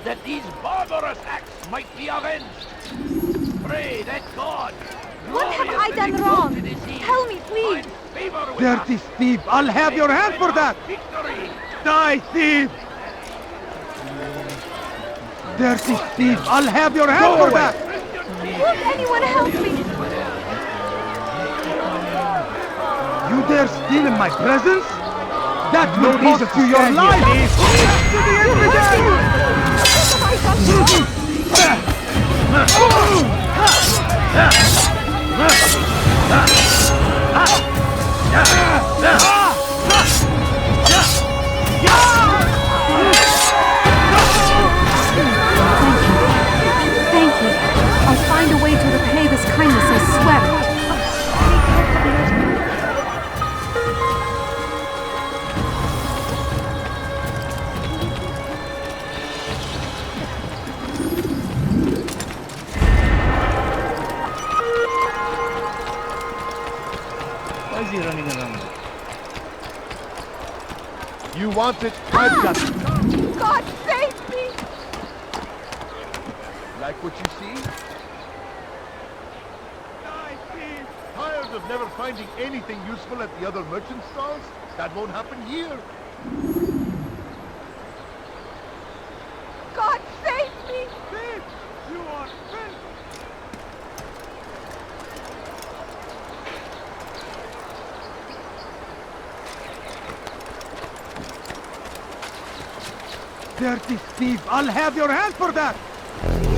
Speaker 12: that these barbarous acts might be avenged. Pray that God...
Speaker 10: What have I done wrong? Tell me, please.
Speaker 13: Dirty thief! I'll have your hand for that! Die, thief! Dirty thief! I'll have your hand for that!
Speaker 10: Won't anyone help me?
Speaker 13: You dare steal in my presence? That will cost you your life! To the
Speaker 10: Thank you. I'll find a way to repay this kindness, I swear it.
Speaker 13: Why is he running around?
Speaker 11: You want it? I've got it.
Speaker 10: God save me!
Speaker 11: Like what you see? Tired of never finding anything useful at the other merchant stalls? That won't happen here.
Speaker 10: God save me!
Speaker 13: Thief! You are thief!
Speaker 8: Dirty thief! I'll have your hand for that!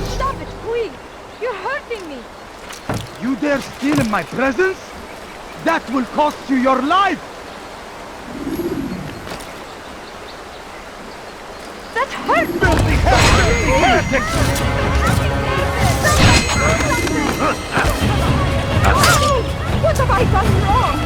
Speaker 9: Stop it, please! You're hurting me!
Speaker 8: You dare steal in my presence? That will cost you your life!
Speaker 9: That hurts!
Speaker 8: Filthy heretic!
Speaker 9: What have I done wrong?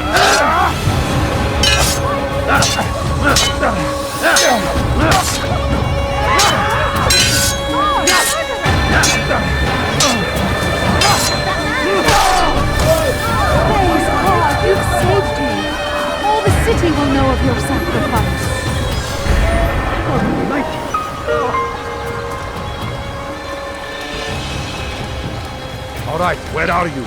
Speaker 10: Praise God, you've saved me. All the city will know of your sacrifice.
Speaker 8: Almighty!
Speaker 11: All right, where are you?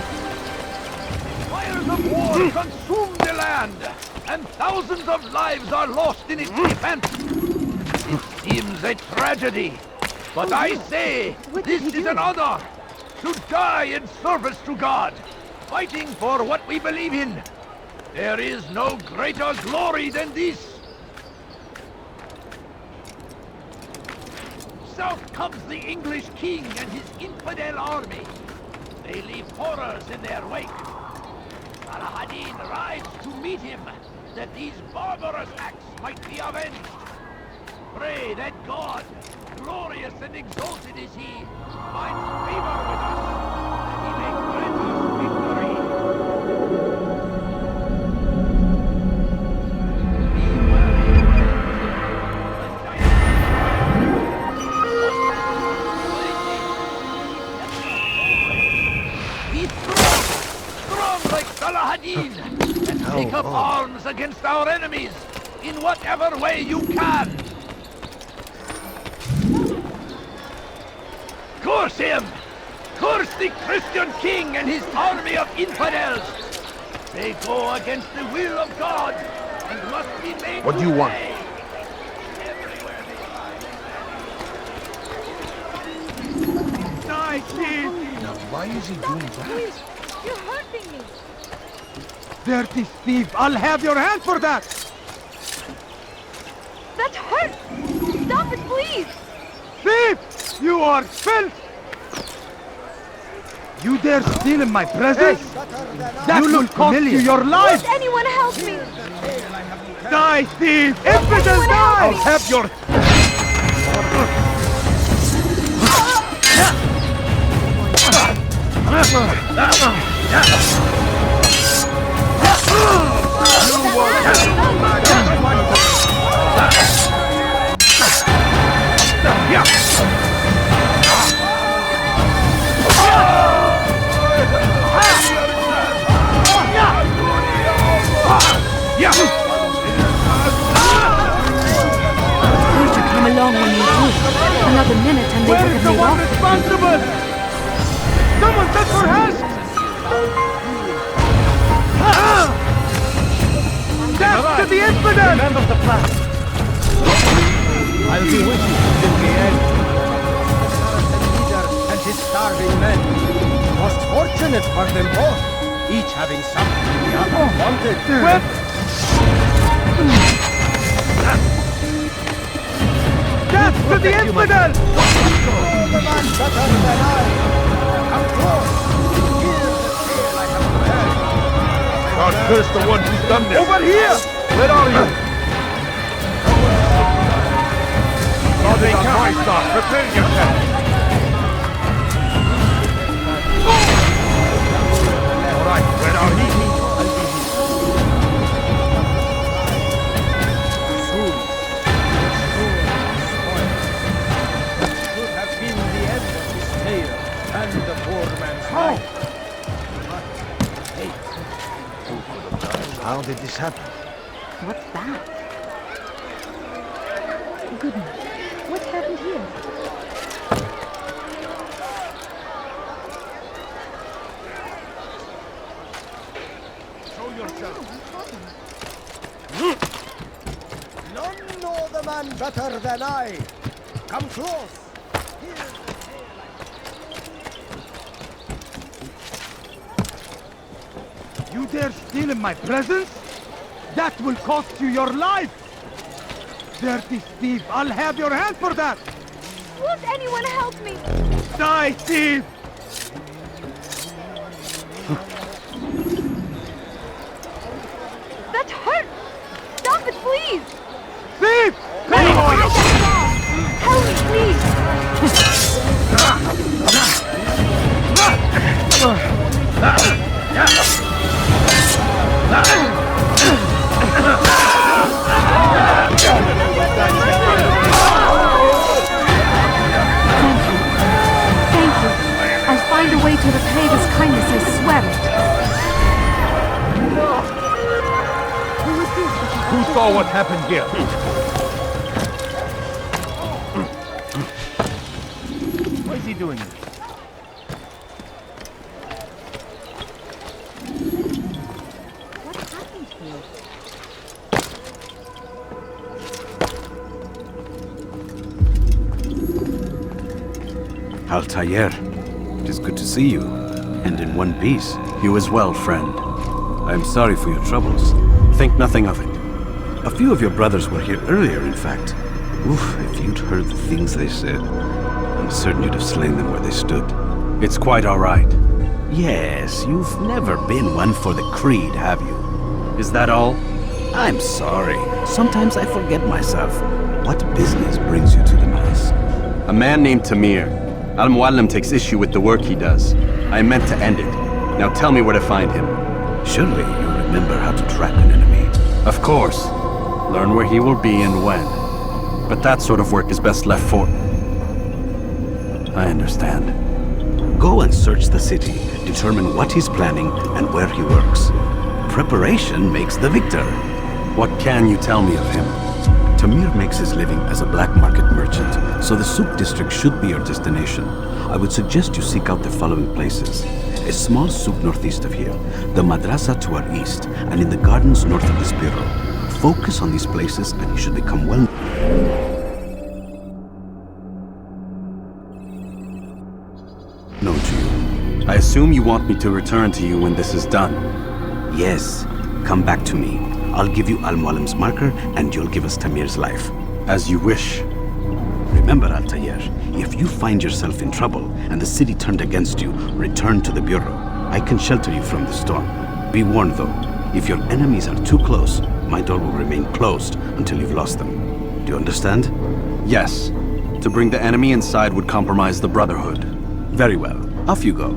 Speaker 13: Fires of war consume the land, and thousands of lives are lost in its defense. It seems a tragedy, but I say this is an honor to die in service to God, fighting for what we believe in. There is no greater glory than this. South comes the English king and his infidel army. They leave horrors in their wake. Saladin rides to meet him, that these barbarous acts might be avenged. Pray that God, glorious and exalted is he, finds favor with us, that he may grant us victory. Be strong like Saladin, and take up arms against our enemies in whatever way you can. Curse him! Curse the Christian king and his army of infidels! They go against the will of God and must be made
Speaker 11: What do you want?
Speaker 8: Die, thief!
Speaker 11: Now, why is he doing that?
Speaker 9: Please, you're hurting me!
Speaker 8: Dirty thief! I'll have your hand for that!
Speaker 9: That hurts! Stop it, please!
Speaker 8: Thief! You are filth! You dare steal in my presence? That will cost you your life!
Speaker 9: Won't anyone help me?
Speaker 8: Die, thief! Infidel, die!
Speaker 11: I'll have your...
Speaker 10: Won't you come along when you do? Another minute and they
Speaker 8: Where
Speaker 10: would
Speaker 8: is
Speaker 10: have
Speaker 8: the
Speaker 10: made
Speaker 8: one
Speaker 10: off.
Speaker 8: responsible? Someone send for help! Death to the infidel! Remember the plan. I'll be with you till the end. And his starving men. Most fortunate for them both, each having something the other wanted. Death to the infidel! The man better than I. Come close. Hear the tale I have prepared.
Speaker 11: God curse the one who's done this!
Speaker 8: Over here!
Speaker 11: Where are you? God is on my side. Prepare yourself! All right, where are you?
Speaker 8: Soon, should have been the end of this tale and the poor man's life.
Speaker 11: How did this happen?
Speaker 9: What's that? Goodness, what happened here?
Speaker 11: Show yourself!
Speaker 8: None know the man better than I. Come close. Here's the tale You dare steal in my presence? That will cost you your life! dirty thief! I'll have your hand for that!
Speaker 9: Won't anyone help me?
Speaker 8: Die, thief!
Speaker 9: That hurts! Stop it, please!
Speaker 8: Thief!
Speaker 9: Help me, please!
Speaker 10: Thank you. I'll find a way to repay this kindness, I swear it.
Speaker 8: Who saw what happened here? What is he doing?
Speaker 9: What happened here?
Speaker 4: Altair, it is good to see you, and in one piece. You as well, friend. I am sorry for your troubles. Think nothing of it. A few of your brothers were here earlier, in fact. Oof, if you'd heard the things they said, I'm certain you'd have slain them where they stood. It's quite all right. Yes, you've never been one for the creed, have you? Is that all? I'm sorry. Sometimes I forget myself. What business brings you to the mass? A man named Tamir. Al-Muallim takes issue with the work he does. I meant to end it. Now tell me where to find him. Surely you remember how to trap an enemy. Of course. Learn where he will be and when. But that sort of work is best left for... I understand. Go and search the city, determine what he's planning and where he works. Preparation makes the victor. What can you tell me of him? Tamir makes his living as a black market merchant, so the souk district should be your destination. I would suggest you seek out the following places. A small souk northeast of here, the madrasa to our east, and in the gardens north of this bureau. Focus on these places and you should become well... known to you. I assume you want me to return to you when this is done. Yes, come back to me. I'll give you Al-Muallim's marker and you'll give us Tamir's life. As you wish. Remember, Altair, if you find yourself in trouble and the city turned against you, return to the bureau. I can shelter you from the storm. Be warned though, if your enemies are too close, my door will remain closed until you've lost them. Do you understand? Yes. To bring the enemy inside would compromise the Brotherhood. Very well. Off you go.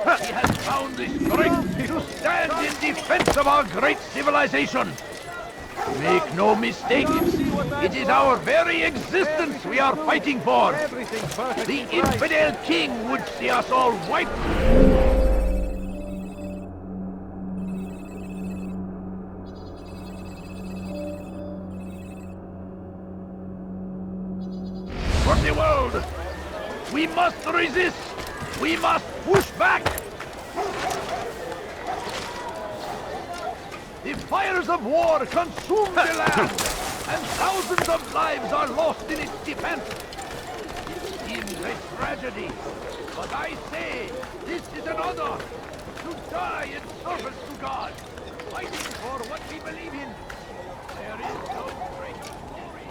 Speaker 13: He has found the strength to stand in defense of our great civilization. Make no mistake, it is our very existence we are fighting for. The infidel king would see us all wiped. For the world, we must resist. We must push back. The fires of war consume the land, and thousands of lives are lost in its defense. It seems a tragedy, but I say this is an honor to die in service to God, fighting for what we believe in. There is no greater glory.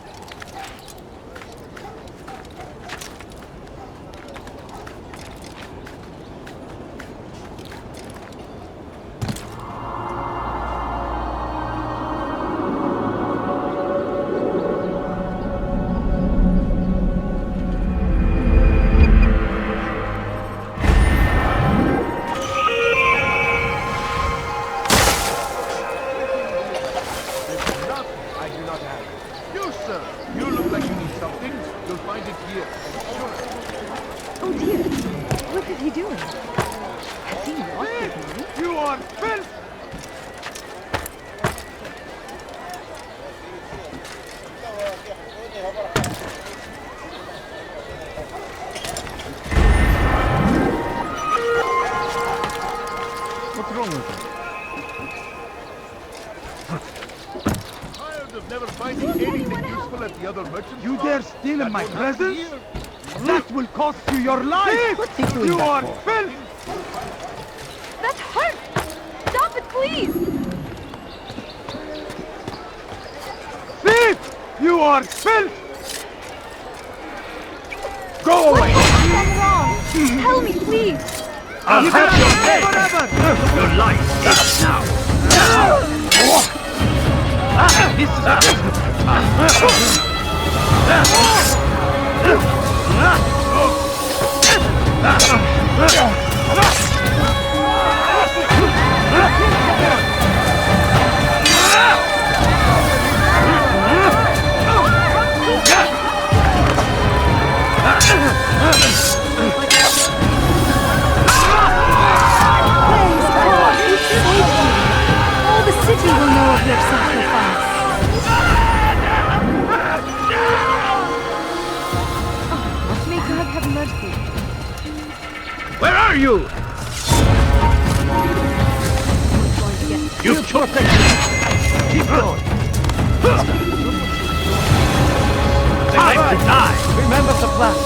Speaker 8: let the other merchants. You dare steal in my presence? That will cost you your life!
Speaker 9: What's he doing
Speaker 8: You
Speaker 9: that
Speaker 8: are
Speaker 9: for?
Speaker 8: filth!
Speaker 10: That hurts! Stop it, please!
Speaker 8: Thief! You are filth! Go away!
Speaker 10: I've done wrong! Tell me, please!
Speaker 8: I'll have your head!
Speaker 13: Your life is now. This is a
Speaker 10: All the city will know of your sacrifice. May God have mercy.
Speaker 13: Where are you? You took it! Keep going! Time to die!
Speaker 8: Remember the plan.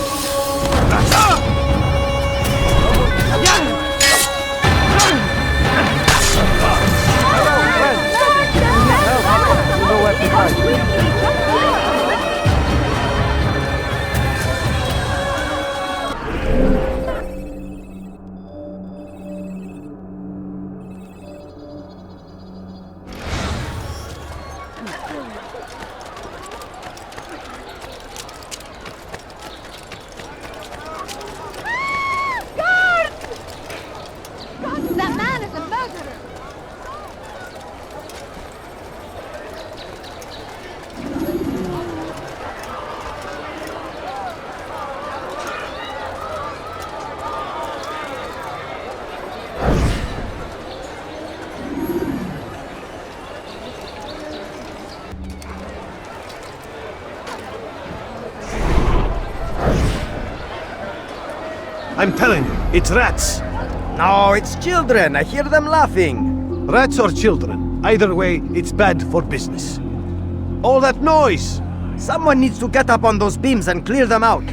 Speaker 8: You know where to find me.
Speaker 10: That man is a murderer!
Speaker 11: I'm telling you, it's rats.
Speaker 16: No, it's children. I hear them laughing.
Speaker 11: Rats or children. Either way, it's bad for business. All that noise!
Speaker 16: Someone needs to get up on those beams and clear them out.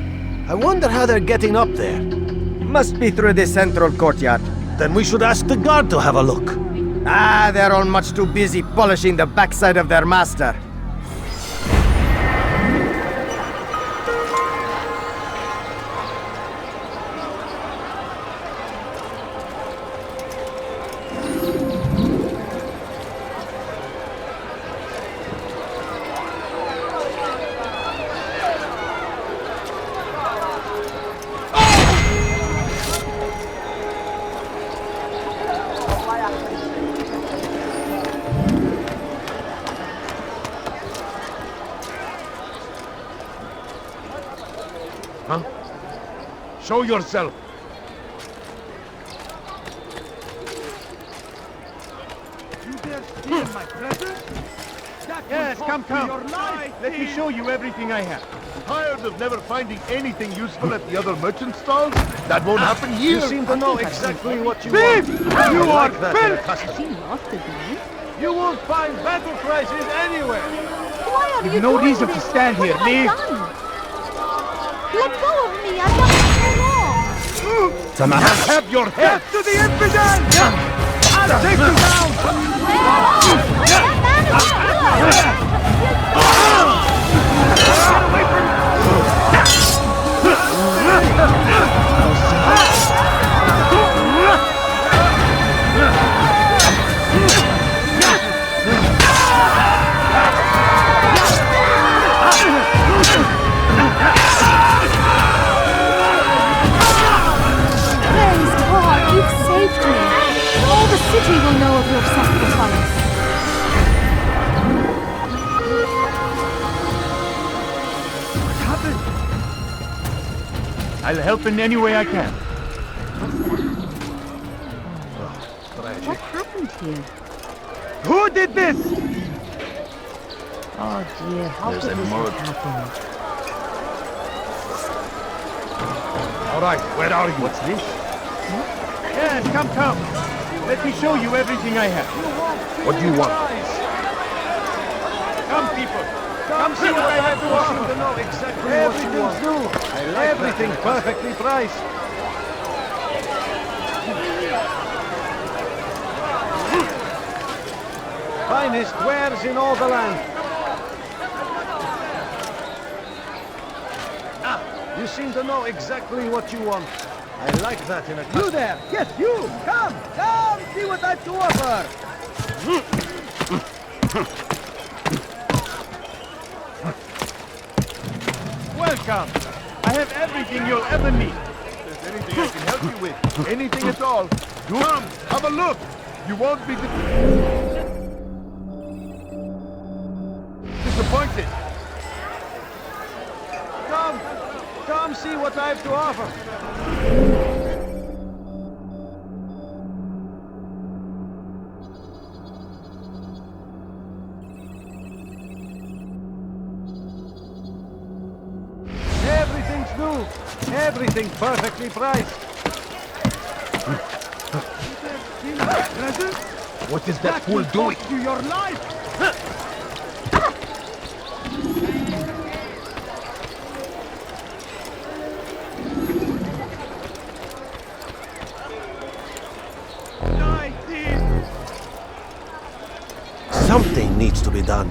Speaker 11: I wonder how they're getting up there.
Speaker 16: Must be through the central courtyard.
Speaker 11: Then we should ask the guard to have a look.
Speaker 16: Ah, they're all much too busy polishing the backside of their master.
Speaker 8: Huh? Show yourself. You dare steal my presents? Yes, come. Let me show you everything I have.
Speaker 6: Tired of never finding anything useful at the other merchant stalls? That won't happen here.
Speaker 11: You seem to know exactly what you
Speaker 8: Thief!
Speaker 11: want.
Speaker 8: You are
Speaker 11: filth!
Speaker 9: Has he lost his mind?
Speaker 11: You won't find battle prices anywhere.
Speaker 10: Why are you
Speaker 8: You've no
Speaker 10: doing
Speaker 8: reason
Speaker 10: this?
Speaker 8: to stand
Speaker 10: What
Speaker 8: here.
Speaker 10: have I
Speaker 8: Leave.
Speaker 10: done? Let go of me! I've done nothing wrong!
Speaker 8: Tamir, have your head to the infidel! I'll take you down!
Speaker 10: That man is Praise God, you've saved me. All the city will know of your sacrifice.
Speaker 8: What happened? I'll help in any way I can.
Speaker 9: What happened here?
Speaker 8: Who did this?
Speaker 9: Oh dear, how could this have happened?
Speaker 8: All right, where are you? What's this? Yes, come. Let me show you everything I have. What do you want? Come, people.
Speaker 11: Come see what I have to offer. To know exactly everything's new. I like everything perfectly priced. Finest wares in all the land. You seem to know exactly what you want. I like that in a customer.
Speaker 16: You there! Yes, you! Come! Come! See what I've to offer!
Speaker 8: Welcome! I have everything you'll ever need. If there's anything I can help you with, anything at all, come, have a look! You won't be disappointed.
Speaker 11: Come see what I have to offer. Everything's new. Everything perfectly priced.
Speaker 8: What is that fool doing?
Speaker 16: To your life!
Speaker 11: Something needs to be done.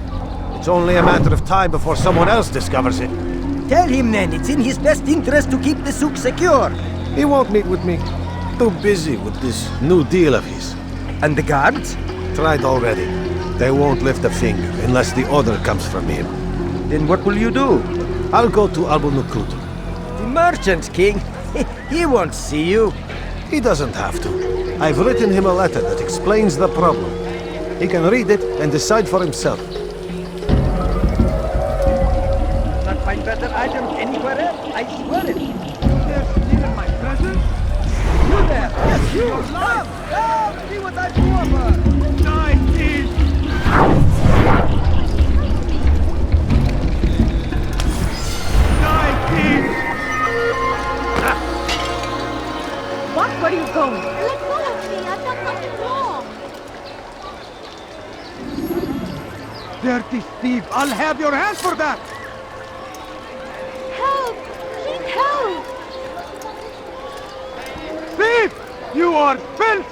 Speaker 11: It's only a matter of time before someone else discovers it.
Speaker 16: Tell him then, it's in his best interest to keep the souk secure.
Speaker 11: He won't meet with me. Too busy with this new deal of his.
Speaker 16: And the guards?
Speaker 11: Tried already. They won't lift a finger unless the order comes from him.
Speaker 16: Then what will you do?
Speaker 11: I'll go to Abu Nukut.
Speaker 16: The merchant king? He won't see you.
Speaker 11: He doesn't have to. I've written him a letter that explains the problem. He can read it and decide for himself.
Speaker 16: Not find better items anywhere else, I swear it. They're stealing my presents? You there! Yes, you! Come! Come! See what I do over! Die, thief!
Speaker 8: Die, thief!
Speaker 9: What? Where are you going?
Speaker 10: Let go of me! I've done nothing wrong!
Speaker 8: Dirty thief! I'll have your hands for that!
Speaker 10: Help! Please help!
Speaker 8: Thief! You are filth!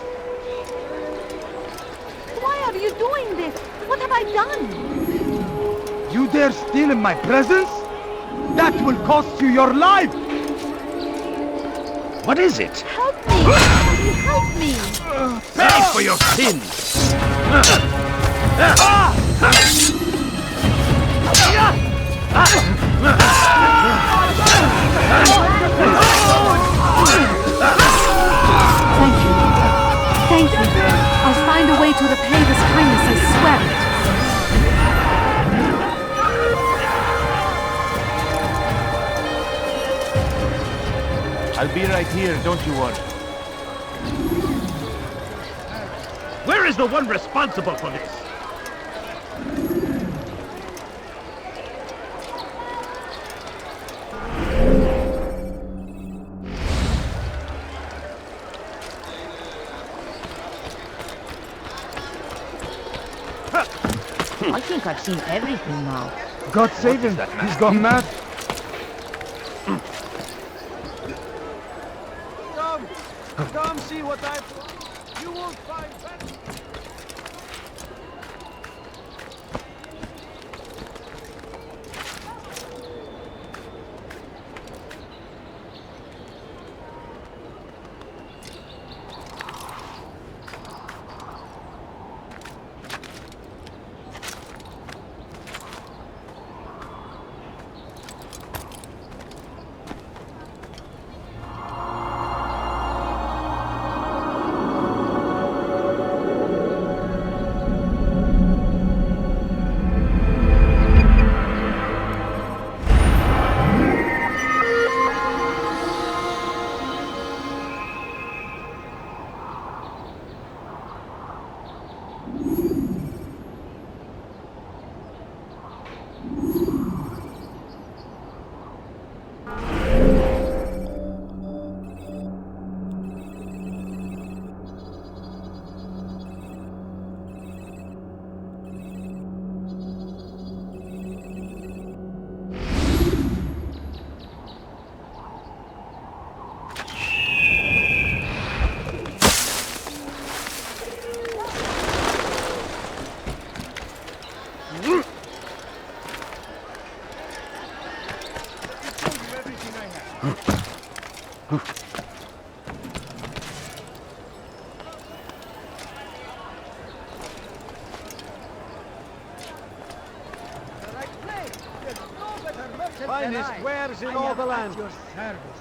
Speaker 10: Why are you doing this? What have I done?
Speaker 8: You dare steal in my presence? That will cost you your life! What is it?
Speaker 10: Help me! Somebody help me!
Speaker 14: Pay for your sins!
Speaker 10: Thank you. I'll find a way to repay this kindness, I swear it.
Speaker 8: I'll be right here, don't you worry.
Speaker 13: Where is the one responsible for this?
Speaker 9: I think I've seen everything now.
Speaker 8: God save him. He's gone mad.
Speaker 11: Come see what I've... You won't find better. finest wares in all the land.
Speaker 16: Your service.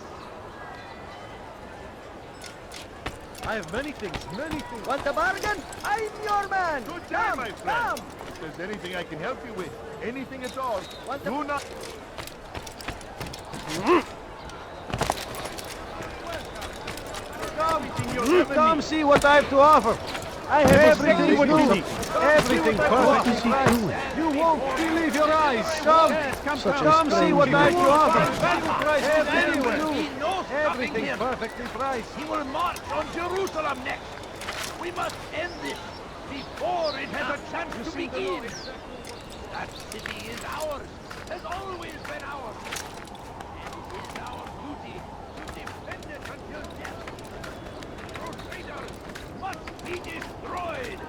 Speaker 11: I have many things, many things.
Speaker 16: Want a bargain? I'm your man.
Speaker 17: Good day, my friend. If there's anything I can help you with, anything at all, do not...
Speaker 11: Come see what I have to offer. I have everything you need. Everything perfectly priced. You won't believe your eyes. Come see what I have to offer. Value price anywhere. Everything perfectly priced.
Speaker 13: He will march on Jerusalem next. We must end this before it has a chance to begin. That city is ours, has always been ours. And it is our duty to defend it until death. Traitors must be destroyed.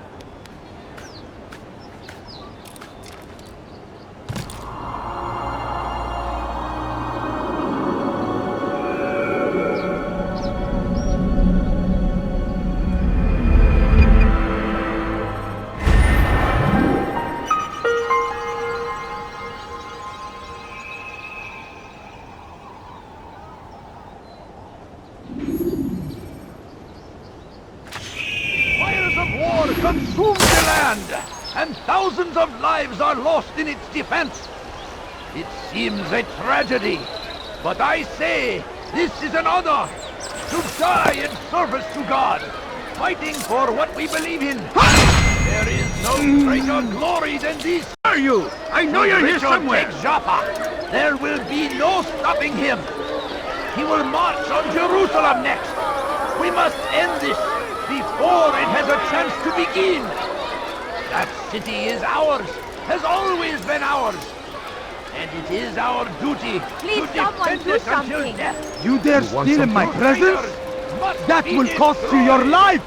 Speaker 13: Consume the land, and thousands of lives are lost in its defense. It seems a tragedy, but I say this is an honor to die in service to God, fighting for what we believe in. There is no greater glory than this.
Speaker 16: Where are you? I know you're here somewhere.
Speaker 13: Take Jaffa. There will be no stopping him. He will march on Jerusalem next. We must end this before it has a chance to begin. That city is ours, has always been ours. And it is our duty
Speaker 9: Please,
Speaker 13: to defend it until death.
Speaker 16: You dare steal in my presence? That will cost you your life!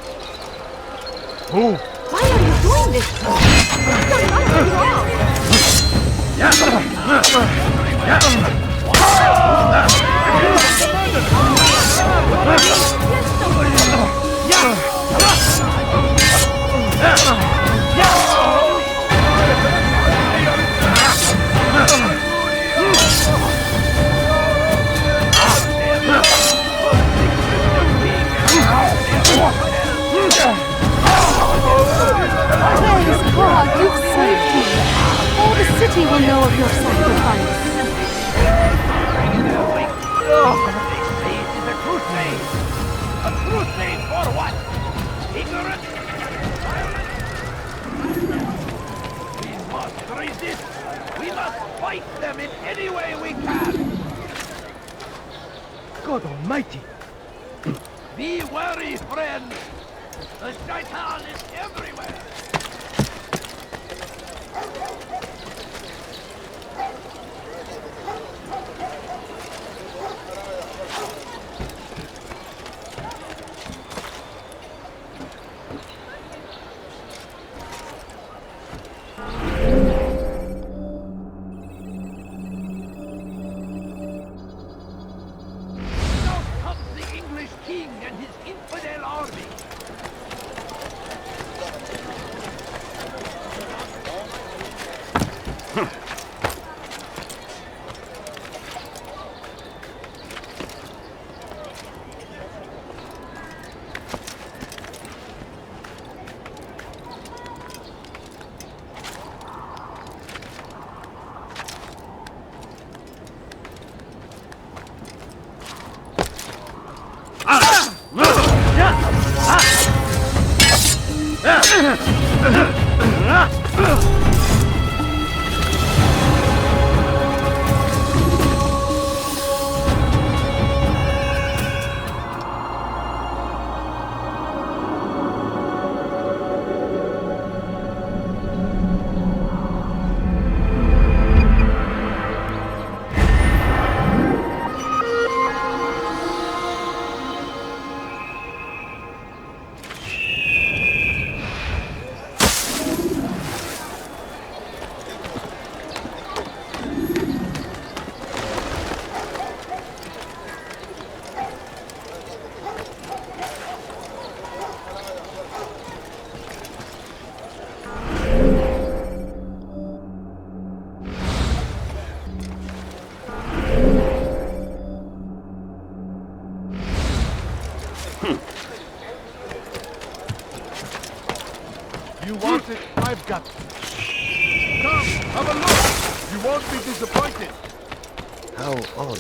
Speaker 10: Why are you doing this? Praise God, you've saved me. All the city will know of your sacrifice.
Speaker 13: They say it is a crusade. A crusade for what? Ignorance? We must resist. We must fight them in any way we can.
Speaker 16: God Almighty!
Speaker 13: Be wary, friends. The shaitan is everywhere. Now comes the English king and his infidel army.
Speaker 17: Come, have a look! You won't be disappointed!
Speaker 6: How odd.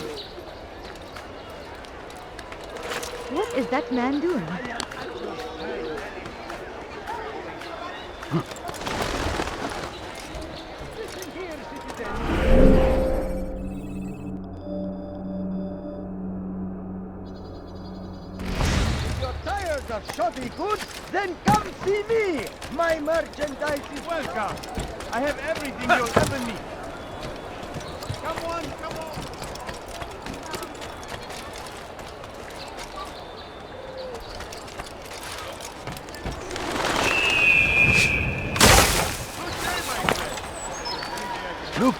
Speaker 9: What is that man doing?
Speaker 16: If you're tired of shoddy goods, then come see me! My merchandise is welcome! I have everything you'll ever need! Come on, come on!
Speaker 17: Look!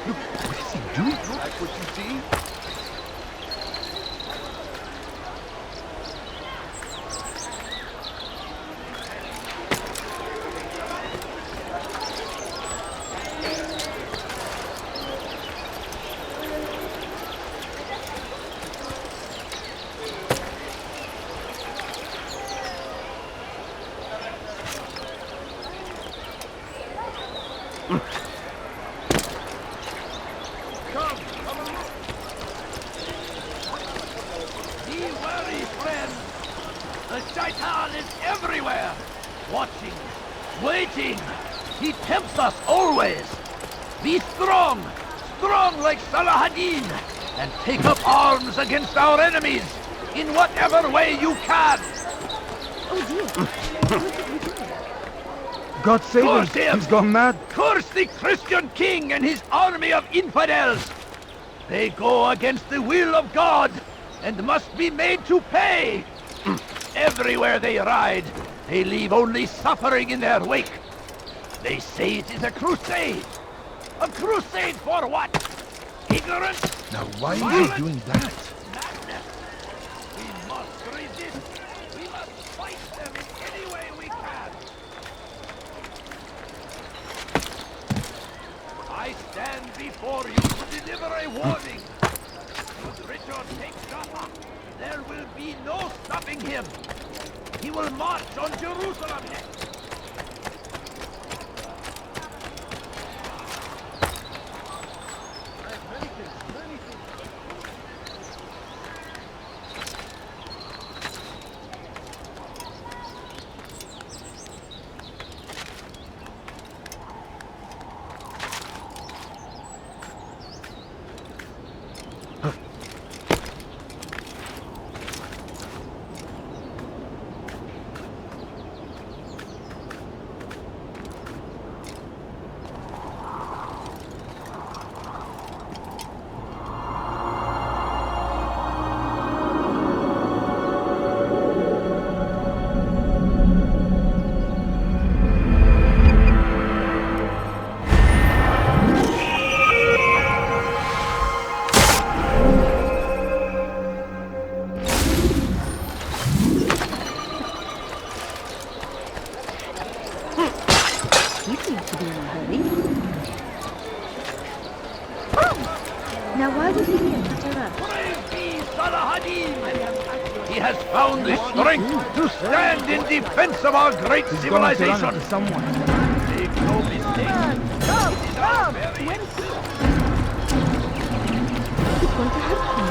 Speaker 17: Look! What is he doing? Like what you see?
Speaker 13: Be wary, friend. The Shaitan is everywhere. Watching, waiting. He tempts us always. Be strong, strong like Salahadin, and take up arms against our enemies in whatever way you can.
Speaker 11: God save him! He's gone mad!
Speaker 13: Curse the Christian king and his army of infidels! They go against the will of God and must be made to pay! Everywhere they ride, they leave only suffering in their wake. They say it is a crusade. A crusade for what? Ignorance?
Speaker 6: Now why is he doing that?
Speaker 13: Madness! We must resist! We must fight them in any way we can! I stand before you to deliver a warning. Should Richard take Jaffa, there will be no stopping him. He will march on Jerusalem next.
Speaker 9: Now why was he here such a rush?
Speaker 13: Praise be Salahadin! He has found the strength to stand in defense of our great civilization.
Speaker 11: Someone.
Speaker 13: Make no mistake.
Speaker 16: Come, come!
Speaker 9: Where is he? He's going to hurt him.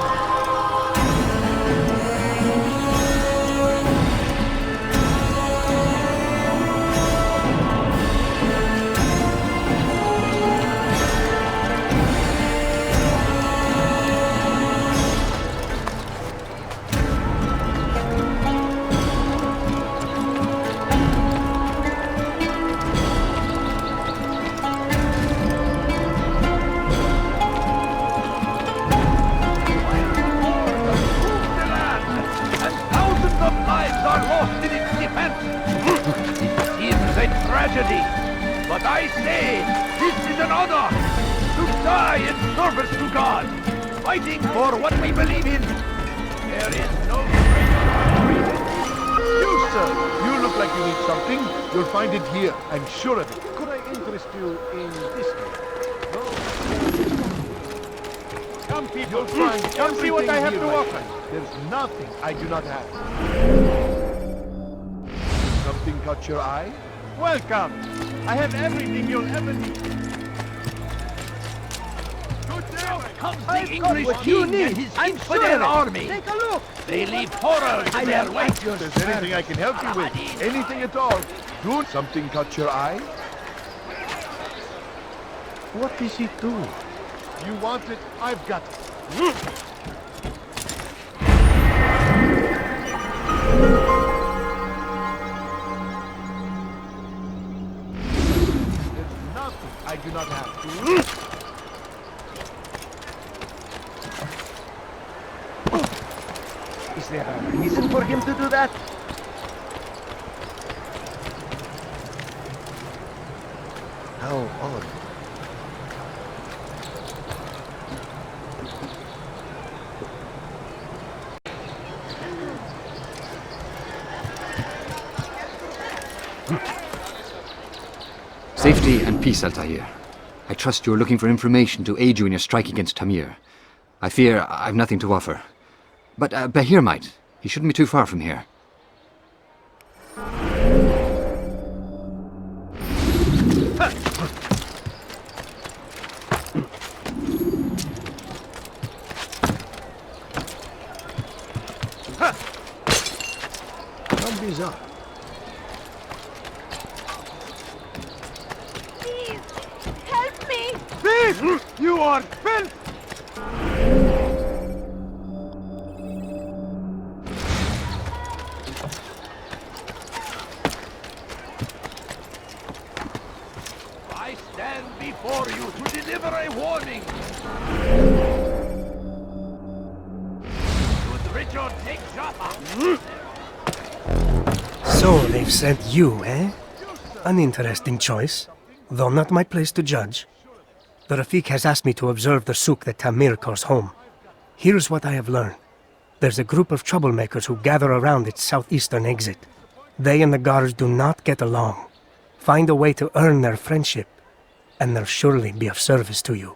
Speaker 13: But I say, this is an honor, to die in service to God, fighting for what we believe in. There is no greater.
Speaker 17: You, sir, you look like you need something. You'll find it here, I'm sure of it. Could I interest you in this case? No?
Speaker 7: Come, people.
Speaker 17: You'll find
Speaker 7: Come see what I have
Speaker 17: everything
Speaker 7: to
Speaker 17: here, my
Speaker 7: offer.
Speaker 17: friend. There's nothing I do not have. Something caught your eye?
Speaker 7: Welcome. I have everything you'll ever need.
Speaker 13: Comes the
Speaker 11: I've got
Speaker 13: English
Speaker 11: what you
Speaker 13: king
Speaker 11: need.
Speaker 13: and his
Speaker 11: I'm
Speaker 13: infidel
Speaker 11: sure of it.
Speaker 13: army.
Speaker 11: Take a look.
Speaker 13: They leave horrors
Speaker 11: I
Speaker 13: in their
Speaker 11: am
Speaker 13: wake.
Speaker 11: at your
Speaker 17: If there's anything I can help you with, anything at all, do something caught your eye?
Speaker 11: What is he doing?
Speaker 17: You want it, I've got it. There's nothing I do not have to.
Speaker 11: Is there a reason for him to do that? How odd.
Speaker 18: Safety and peace, Altair. I trust you are looking for information to aid you in your strike against Tamir. I fear I've nothing to offer. But Bahir might. He shouldn't be too far from here.
Speaker 2: How bizarre.
Speaker 10: Please, help me!
Speaker 7: Thief! You are filth!
Speaker 13: I stand before you to deliver a warning. Should Richard take Jaffa?
Speaker 19: So they've sent you, eh? An interesting choice, though not my place to judge. The Rafik has asked me to observe the souk that Tamir calls home. Here's what I have learned. There's a group of troublemakers who gather around its southeastern exit. They and the guards do not get along. Find a way to earn their friendship, and they'll surely be of service to you.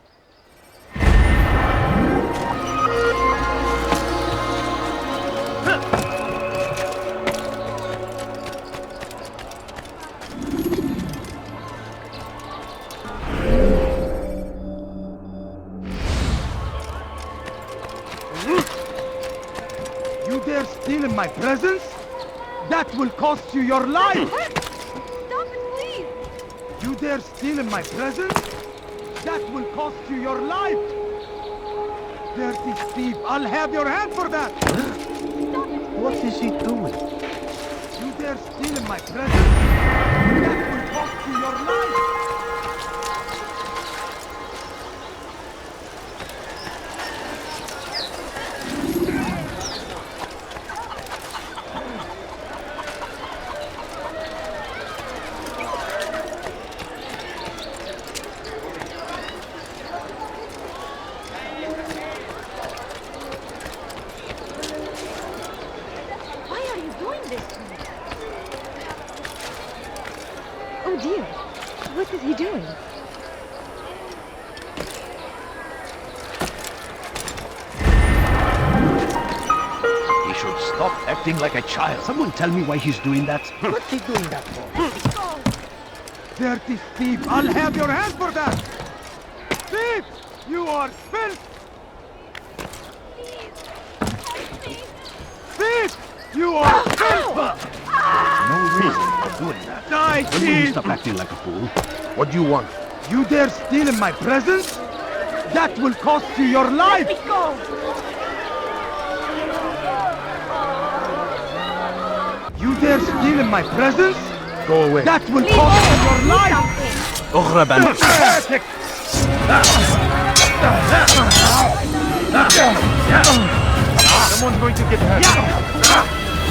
Speaker 11: You dare steal in my presence? That will cost you your life!
Speaker 10: Stop it, please!
Speaker 11: You dare steal in my presence? That will cost you your life! Dirty thief, I'll have your hand for that!
Speaker 2: What is he doing?
Speaker 11: You dare steal in my presence? That will cost you your life!
Speaker 9: Why are you doing this to me? Oh dear. What is he doing?
Speaker 13: He should stop acting like a child.
Speaker 11: Someone tell me why he's doing that. What's he doing that for? Dirty thief, I'll have your hand for that! Thief! You are filth! Thief! You are filth!
Speaker 17: No reason for doing that.
Speaker 11: Die,
Speaker 17: When will you
Speaker 11: thief!
Speaker 17: stop acting like a fool? What do you want?
Speaker 11: You dare steal in my presence? That will cost you your life!
Speaker 10: Let me go!
Speaker 11: You dare steal in my presence?
Speaker 17: Go away.
Speaker 11: That will cost you your life!
Speaker 13: Heretic!
Speaker 17: Someone's going to get hurt.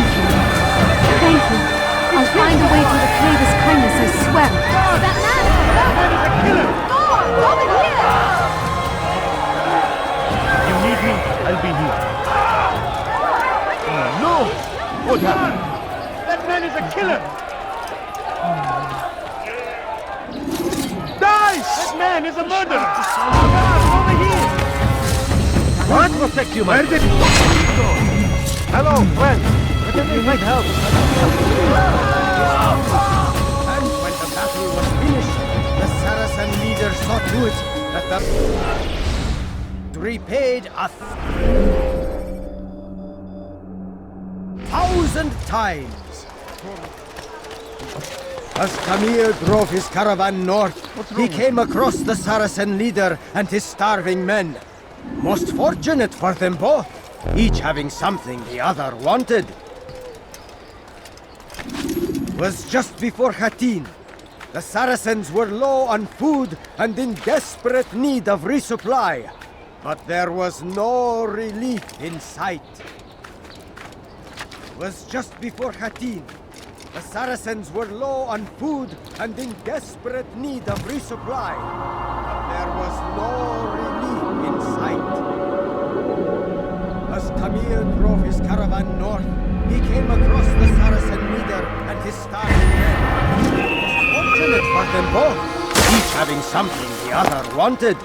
Speaker 10: Thank you. I'll find a way to repay this kindness, I swear. That man is a killer! Over here!
Speaker 17: You need me, I'll be here. No! What happened?
Speaker 7: That man is a killer! Die! That man is a murderer! Over here!
Speaker 2: What? Protect you, my friend.
Speaker 11: Hello, friend. Can you need help?
Speaker 16: And when the battle was finished, the Saracen leader saw to it that the repaid 1,000 times. As Tamir drove his caravan north, he came across the Saracen leader and his starving men. Most fortunate for them both, each having something the other wanted. It was just before Hattin. The Saracens were low on food and in desperate need of resupply, but there was no relief in sight. It was just before Hattin. The Saracens were low on food and in desperate need of resupply, but there was no relief in sight. As Tamir drove his caravan north, he came across the Saracen leader and his starving men. Fortunate for them both, each having something the other wanted.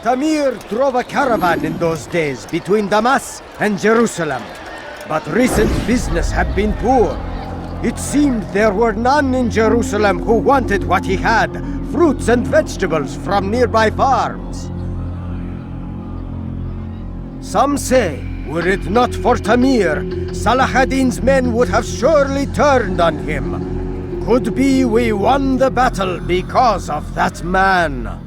Speaker 16: Tamir drove a caravan in those days between Damascus and Jerusalem. But recent business had been poor. It seemed there were none in Jerusalem who wanted what he had, fruits and vegetables from nearby farms. Some say, were it not for Tamir, Salah ad-Din's men would have surely turned on him. Could be we won the battle because of that man.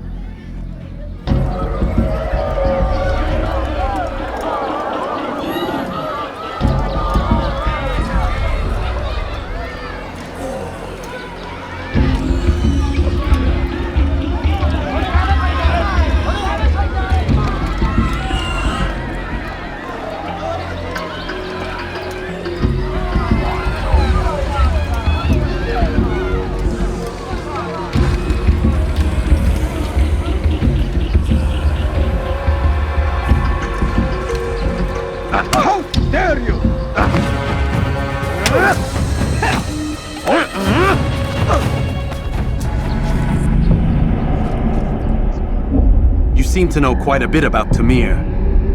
Speaker 4: You seem to know quite a bit about Tamir.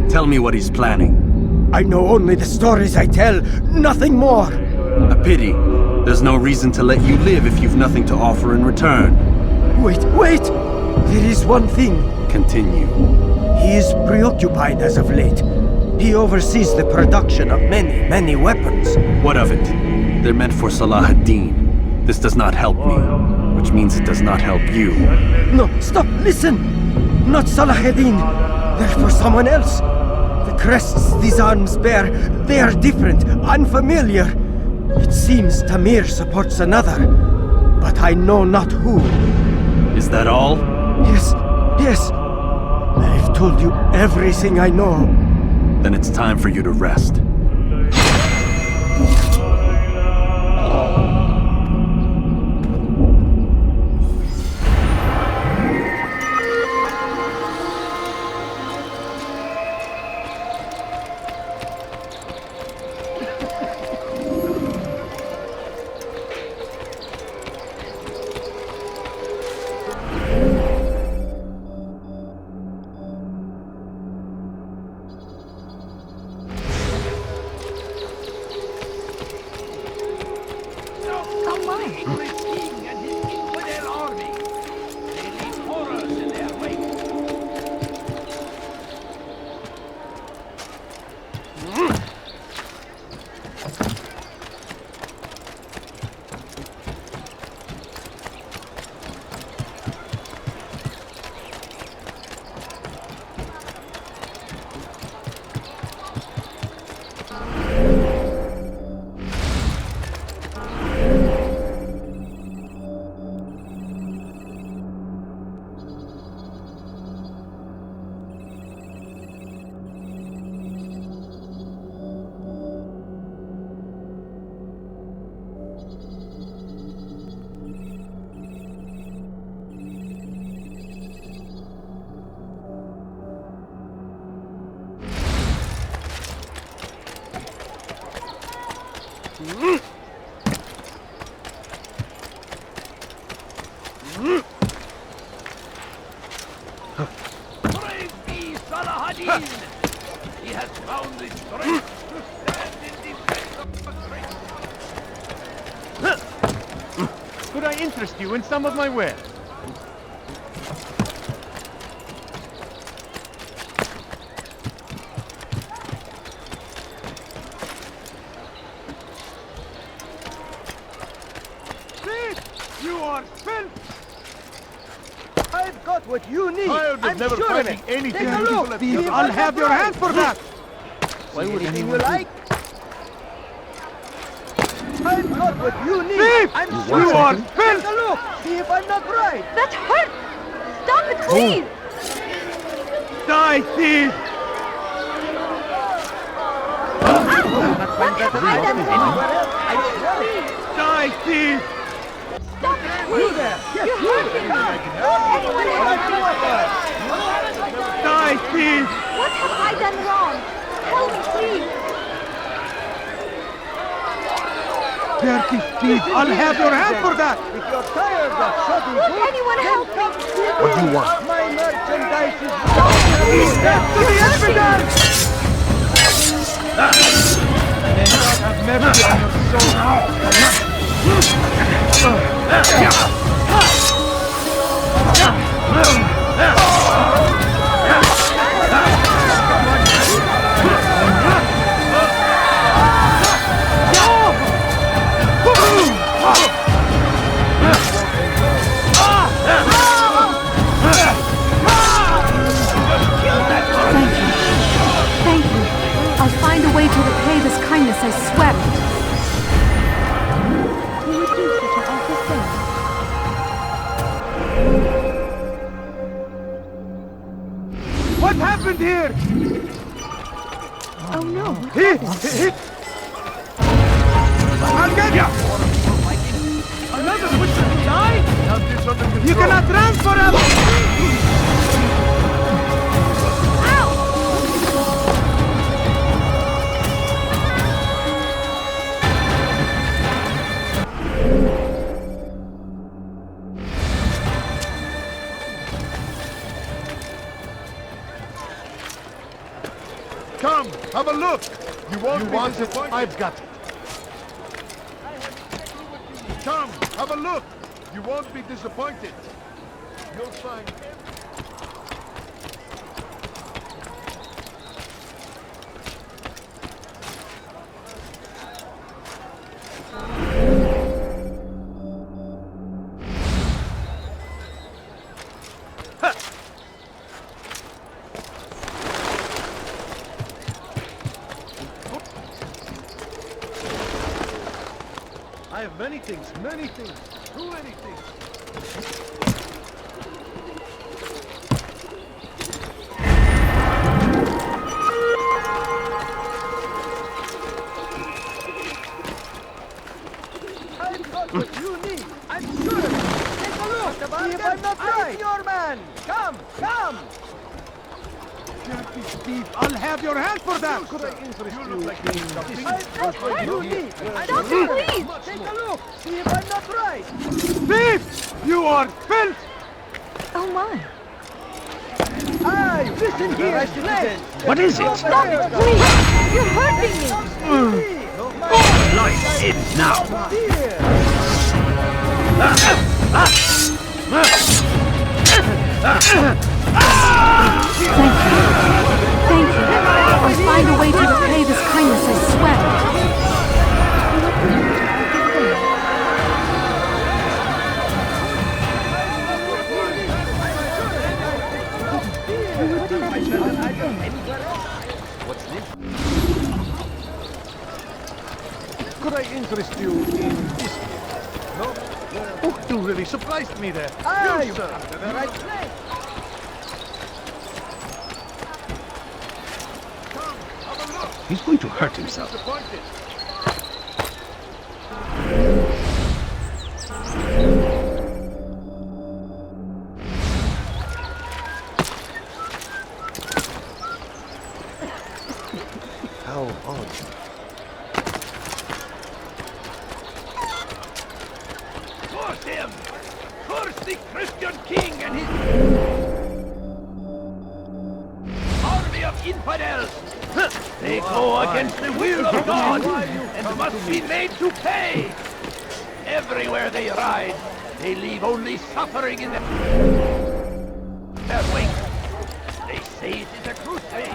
Speaker 4: Tell me what he's planning.
Speaker 16: I know only the stories I tell, nothing more.
Speaker 4: A pity. There's no reason to let you live if you've nothing to offer in return.
Speaker 16: Wait! There is one thing.
Speaker 4: Continue.
Speaker 16: He is preoccupied as of late. He oversees the production of many weapons.
Speaker 4: What of it? They're meant for Salah ad-Din. This does not help me, which means it does not help you.
Speaker 16: No, stop, listen! Not Salah ad-Din. They're for someone else. The crests these arms bear, they are different, unfamiliar. It seems Tamir supports another, but I know not who.
Speaker 4: Is that all?
Speaker 16: Yes. I've told you everything I know.
Speaker 4: Then it's time for you to rest.
Speaker 13: Al-Hadin! He has found the strength to stand in defense of the Traitor.
Speaker 7: Could I interest you in some of my wares?
Speaker 17: You are filth!
Speaker 11: I've got what you need.
Speaker 17: Tired of
Speaker 11: I'm
Speaker 17: never
Speaker 11: sure of
Speaker 17: finding
Speaker 11: it.
Speaker 17: anything
Speaker 11: Take a
Speaker 17: useful
Speaker 11: look.
Speaker 17: at
Speaker 11: See
Speaker 17: the
Speaker 11: if
Speaker 17: other.
Speaker 11: I'm
Speaker 17: I'll have
Speaker 11: not
Speaker 17: your
Speaker 11: right.
Speaker 17: hand for that!
Speaker 11: Anything you like? I've got what you need.
Speaker 17: Thief!
Speaker 11: I'm
Speaker 17: You
Speaker 11: sure
Speaker 17: are
Speaker 11: of it.
Speaker 17: filth!
Speaker 11: Take a look. See if I'm not right.
Speaker 9: That hurt! Stop it, please!
Speaker 17: Die, thief!
Speaker 9: What have I done wrong?
Speaker 17: Die, thief!
Speaker 9: Stop it, please! You're hurting me! Won't anyone help me?
Speaker 17: Die, thief!
Speaker 9: What have I done wrong? Help me, please!
Speaker 17: Dirty thief! I'll have your hand for that!
Speaker 11: If you're tired of shopping
Speaker 9: Won't
Speaker 11: goods,
Speaker 9: anyone help me?
Speaker 2: What do you want?
Speaker 11: my merchandise is
Speaker 17: Step to the infidels! Have mercy on your soul!
Speaker 10: Thank you. I'll find a way to repay this kindness, I swear it.
Speaker 9: He would do such an awful thing.
Speaker 17: What happened here?
Speaker 9: Oh no.
Speaker 17: Hit! I'll get you! Another wish to die? You cannot run forever! Come, have a look! You want it? I've got it. Come, have a look! You won't be disappointed. You'll find I have many things, too many things.
Speaker 11: I've got what you need. I'm sure of it. Take a look. See if I'm not right. I'm your man. Come.
Speaker 17: Dirty thief, I'll have your hand for that! Could I interest you look like doing something?
Speaker 11: I've got what you need. I'm
Speaker 9: Stop
Speaker 11: sure
Speaker 9: it,
Speaker 11: of it.
Speaker 9: please!
Speaker 11: Take a look. See if I'm not right.
Speaker 17: Thief! You are filth!
Speaker 9: Oh my.
Speaker 11: Aye, listen here, citizens.
Speaker 14: What is it?
Speaker 9: Stop it, please! You're hurting me!
Speaker 14: Light in now!
Speaker 10: Thank you. I'll find a way to repay this kindness, I swear.
Speaker 17: Could I interest you in this? No? Oh, you really surprised me there.
Speaker 11: Aye,
Speaker 17: You, sir.
Speaker 11: to the right place.
Speaker 14: He's going to hurt himself.
Speaker 17: Disappointed.
Speaker 2: How odd.
Speaker 13: Curse him! Curse the Christian king and his army of infidels! They go against the will of God and must be made to pay! Everywhere they ride, they leave only suffering in their wake. They say it is a crusade.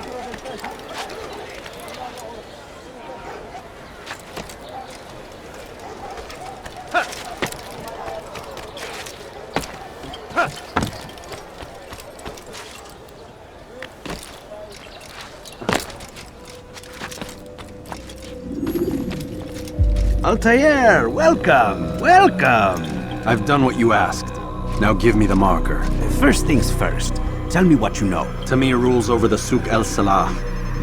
Speaker 4: Altair, welcome, welcome! I've done what you asked. Now give me the marker.
Speaker 15: First things first. Tell me what you know.
Speaker 4: Tamir rules over the Souk El Salah.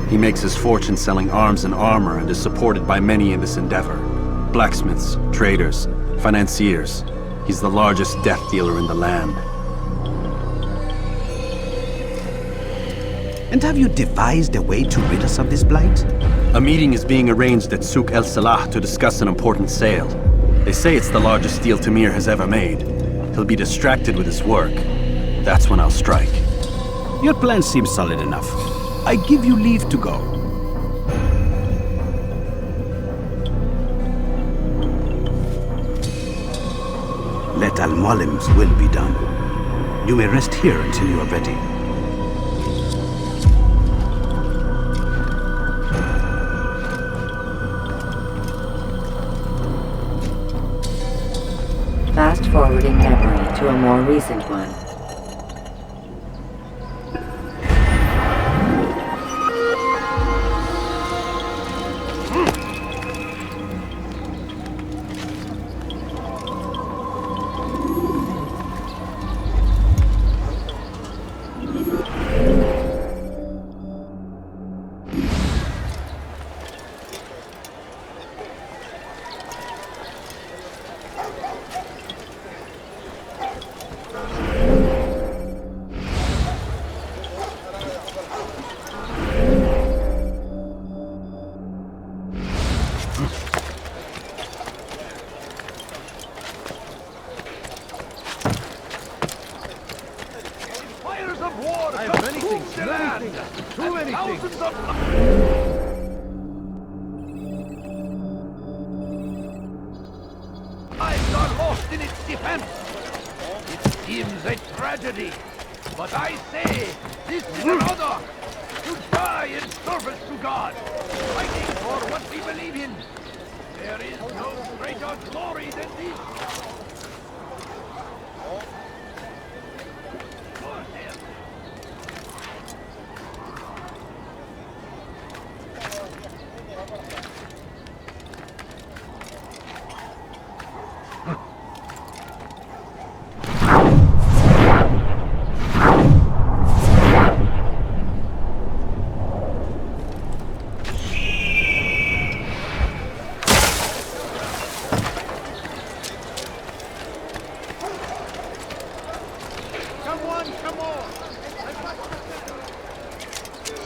Speaker 4: He makes his fortune selling arms and armor and is supported by many in this endeavor. Blacksmiths, traders, financiers. He's the largest death dealer in the land.
Speaker 15: And have you devised a way to rid us of this blight?
Speaker 4: A meeting is being arranged at Souk El Salah to discuss an important sale. They say it's the largest deal Tamir has ever made. He'll be distracted with his work. That's when I'll strike.
Speaker 15: Your plan seems solid enough. I give you leave to go. Let Al-Mualim's will be done. You may rest here until you are ready.
Speaker 3: Fast-forwarding memory to a more recent one.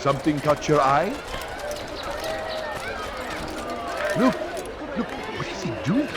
Speaker 17: Something caught your eye? Look, what is he doing?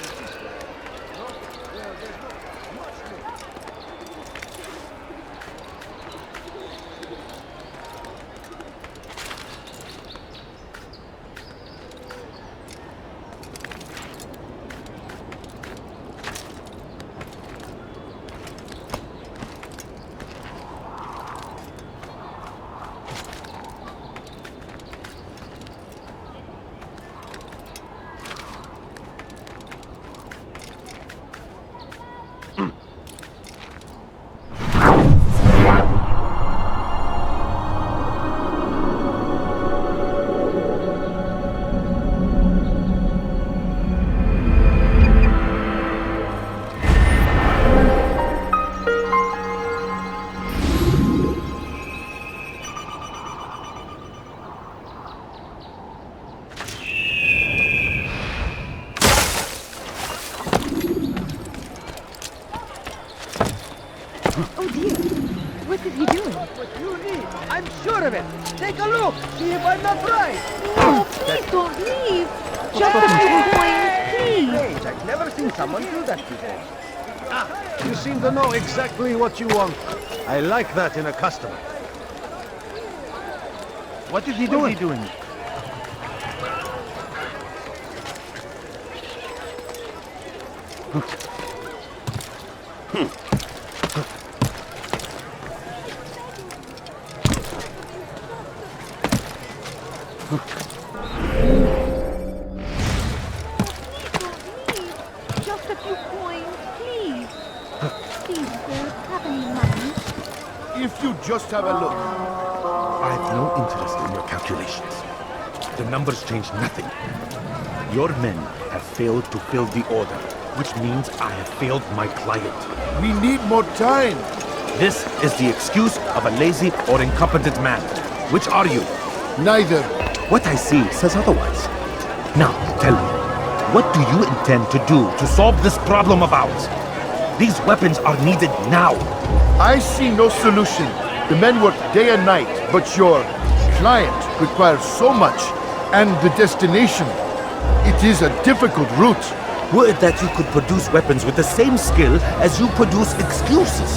Speaker 9: Oh dear. What is he doing?
Speaker 16: What you need. I'm sure of it. Take a look. See if I'm not right.
Speaker 9: No, please don't leave. Just a few coins, please.
Speaker 16: Strange. I've never seen someone do that before.
Speaker 11: You seem to know exactly what you want. I like that in a customer. What is he doing?
Speaker 9: Just a few coins, please. Please, sir, have any money?
Speaker 17: If you just have a look. I have no interest in your calculations. The numbers change nothing. Your men have failed to fill the order, which means I have failed my client. We need more time. This is the excuse of a lazy or incompetent man. Which are you? Neither. What I see says otherwise. Now, tell me, what do you intend to do to solve this problem of ours? These weapons are needed now. I see no solution. The men work day and night, but your client requires so much, and the destination. It is a difficult route. Were it that you could produce weapons with the same skill as you produce excuses.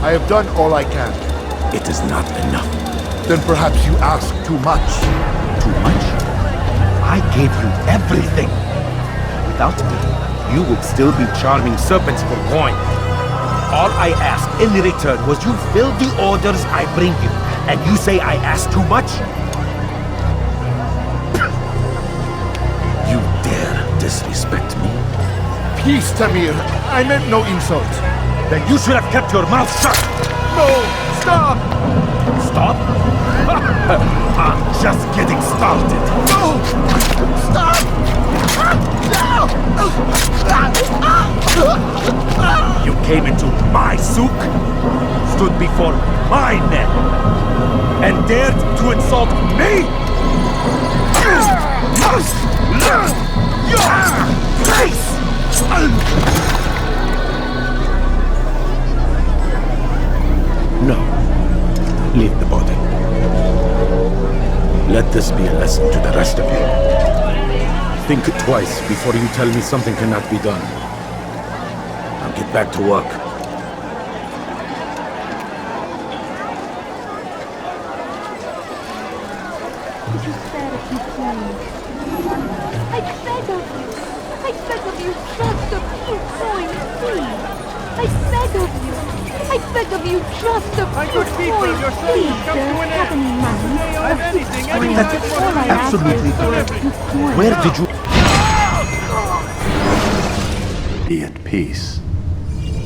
Speaker 17: I have done all I can. It is not enough. Then perhaps you ask too much. Too much? I gave you everything. Without me, you would still be charming serpents for coin. All I ask in return was you fill the orders I bring you, and you say I ask too much? You dare disrespect me? Peace, Tamir. I meant no insult. Then you should have kept your mouth shut. No! Stop! Stop? I'm just getting started. No! Stop! You came into my souk, stood before my men, and dared to insult me? You must learn your place! No. Leave the body. Let this be a lesson to the rest of you. Think twice before you tell me something cannot be done. Now get back to work.
Speaker 9: Would you spare a few coins? I beg of you. I beg of you, just a few coins, please. I beg of you. I beg of you, just a few coins, please, sir. Have any money?
Speaker 11: Have anything, anything.
Speaker 17: That's
Speaker 9: All I ask
Speaker 17: absolutely
Speaker 9: is for a few coins.
Speaker 17: Where did you...
Speaker 4: Be at peace.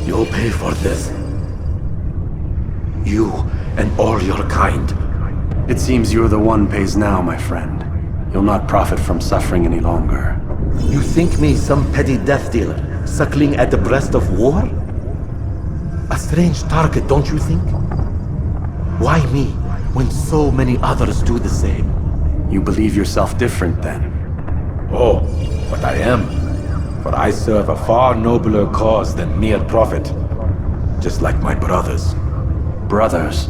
Speaker 17: You'll pay for this. You and all your kind.
Speaker 4: It seems you're the one pays now, my friend. You'll not profit from suffering any longer.
Speaker 17: You think me some petty death dealer, suckling at the breast of war? A strange target, don't you think? Why me, when so many others do the same?
Speaker 4: You believe yourself different, then?
Speaker 17: Oh, but I am. For I serve a far nobler cause than mere profit. Just like my brothers.
Speaker 4: Brothers?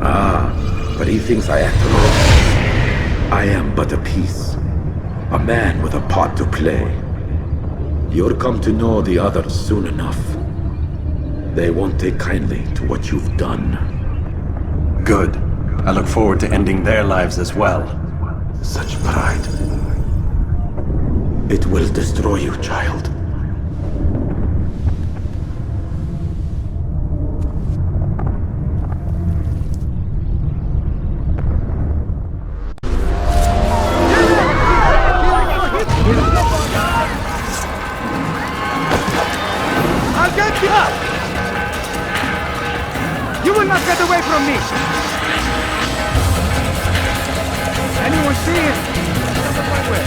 Speaker 17: Ah, but he thinks I act alone. I am but a piece. A man with a part to play. You'll come to know the others soon enough. They won't take kindly to what you've done.
Speaker 4: Good. I look forward to ending their lives as well.
Speaker 17: Such pride. It will destroy you, child.
Speaker 16: I'll get you up! You will not get away from me! Anyone see it? Out of my way.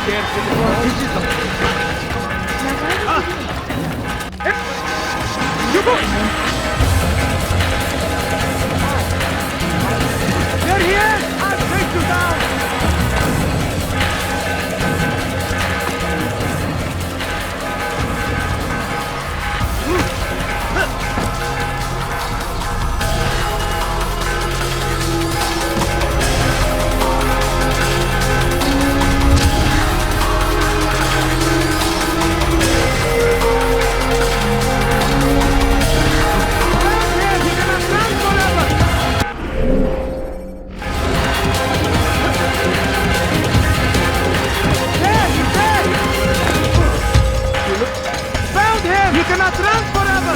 Speaker 11: scared for the world. This is the... You go! There he is! I'll take you down! You cannot run forever!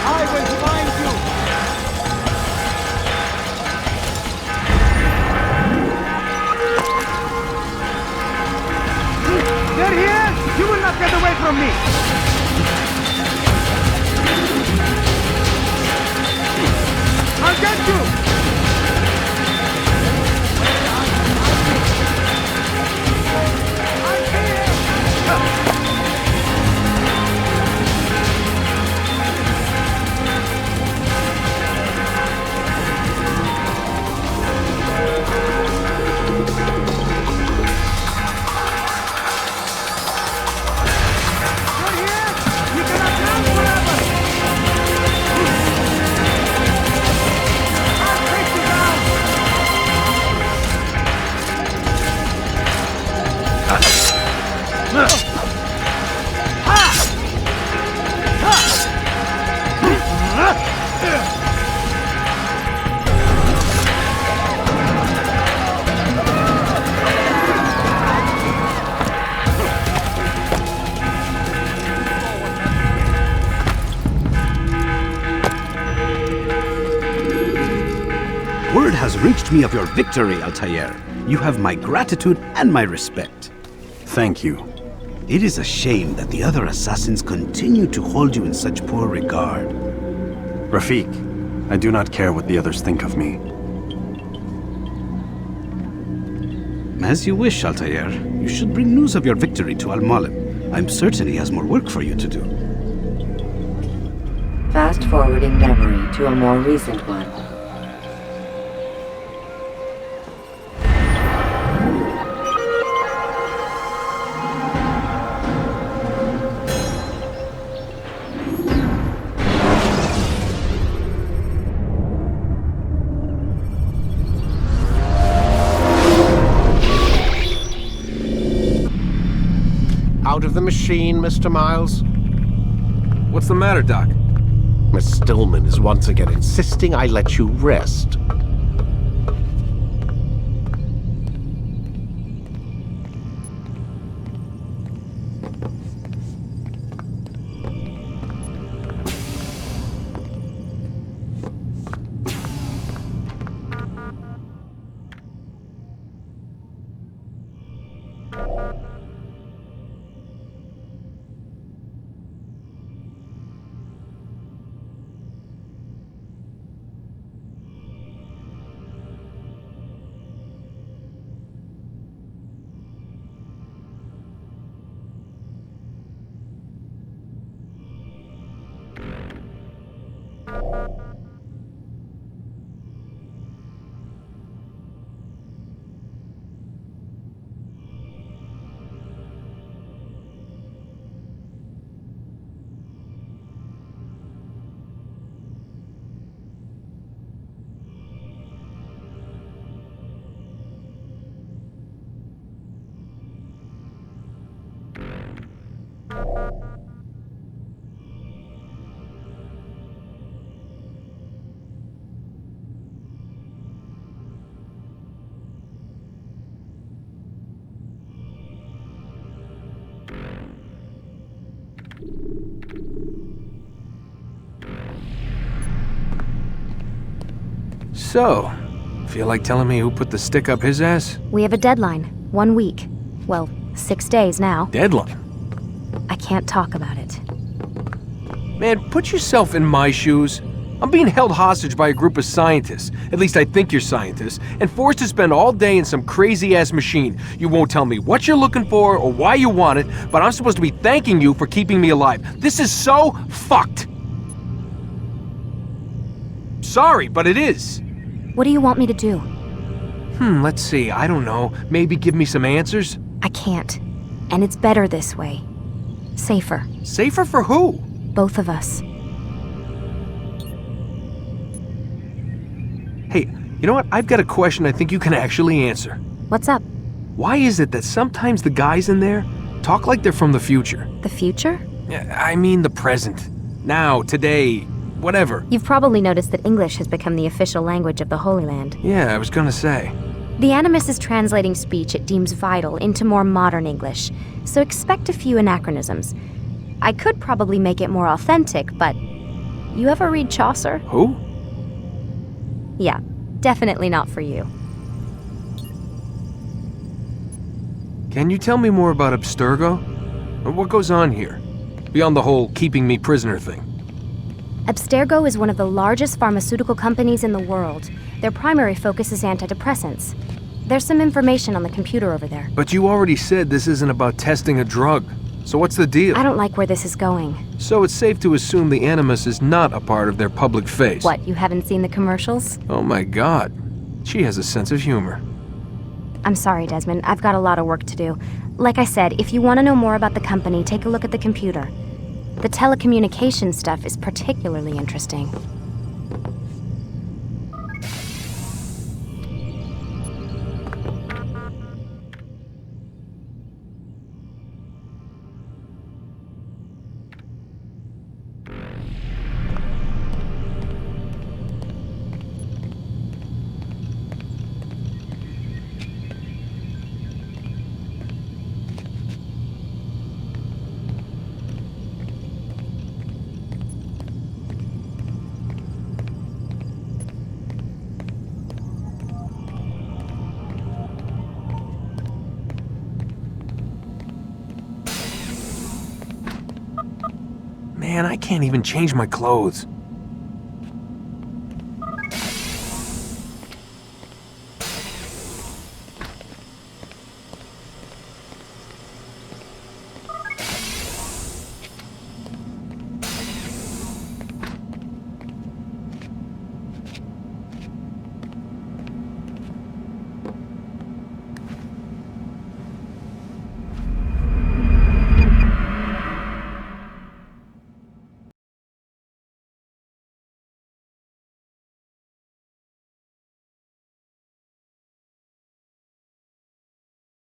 Speaker 11: I will find you! There he is! You will not get away from me! I'll get you!
Speaker 4: Word has reached me of your victory, Altair. You have my gratitude and my respect. Thank you. It is a shame that the other assassins continue to hold you in such poor regard.
Speaker 20: Rafik, I do not care what the others think of me.
Speaker 4: As you wish, Altair. You should bring news of your victory to Al-Malim. I'm certain he has more work for you to do.
Speaker 3: Fast forwarding memory to a more recent one.
Speaker 2: Out of the machine, Mr. Miles.
Speaker 1: What's the matter, Doc?
Speaker 2: Miss Stillman is once again insisting I let you rest.
Speaker 1: So, feel like telling me who put the stick up his ass?
Speaker 21: We have a deadline. 1 week. Well, 6 days now.
Speaker 1: Deadline?
Speaker 21: I can't talk about it.
Speaker 1: Man, put yourself in my shoes. I'm being held hostage by a group of scientists, at least I think you're scientists, and forced to spend all day in some crazy-ass machine. You won't tell me what you're looking for or why you want it, but I'm supposed to be thanking you for keeping me alive. This is so fucked! Sorry, but it is.
Speaker 21: What do you want me to do?
Speaker 1: Let's see, I don't know. Maybe give me some answers?
Speaker 21: I can't. And it's better this way. Safer.
Speaker 1: Safer for who?
Speaker 21: Both of us.
Speaker 1: Hey, you know what? I've got a question I think you can actually answer.
Speaker 21: What's up?
Speaker 1: Why is it that sometimes the guys in there talk like they're from the future?
Speaker 21: The future?
Speaker 1: I mean the present. Now, today, whatever.
Speaker 21: You've probably noticed that English has become the official language of the Holy Land.
Speaker 1: Yeah, I was gonna say.
Speaker 21: The Animus is translating speech it deems vital into more modern English, so expect a few anachronisms. I could probably make it more authentic, but... You ever read Chaucer?
Speaker 1: Who?
Speaker 21: Yeah, definitely not for you.
Speaker 1: Can you tell me more about Abstergo? What goes on here? Beyond the whole keeping me prisoner thing.
Speaker 21: Abstergo is one of the largest pharmaceutical companies in the world. Their primary focus is antidepressants. There's some information on the computer over there.
Speaker 1: But you already said this isn't about testing a drug. So what's the deal?
Speaker 21: I don't like where this is going.
Speaker 1: So it's safe to assume the Animus is not a part of their public face.
Speaker 21: What, you haven't seen the commercials?
Speaker 1: Oh my god. She has a sense of humor.
Speaker 21: I'm sorry, Desmond. I've got a lot of work to do. Like I said, if you want to know more about the company, take a look at the computer. The telecommunication stuff is particularly interesting.
Speaker 1: Man, I can't even change my clothes.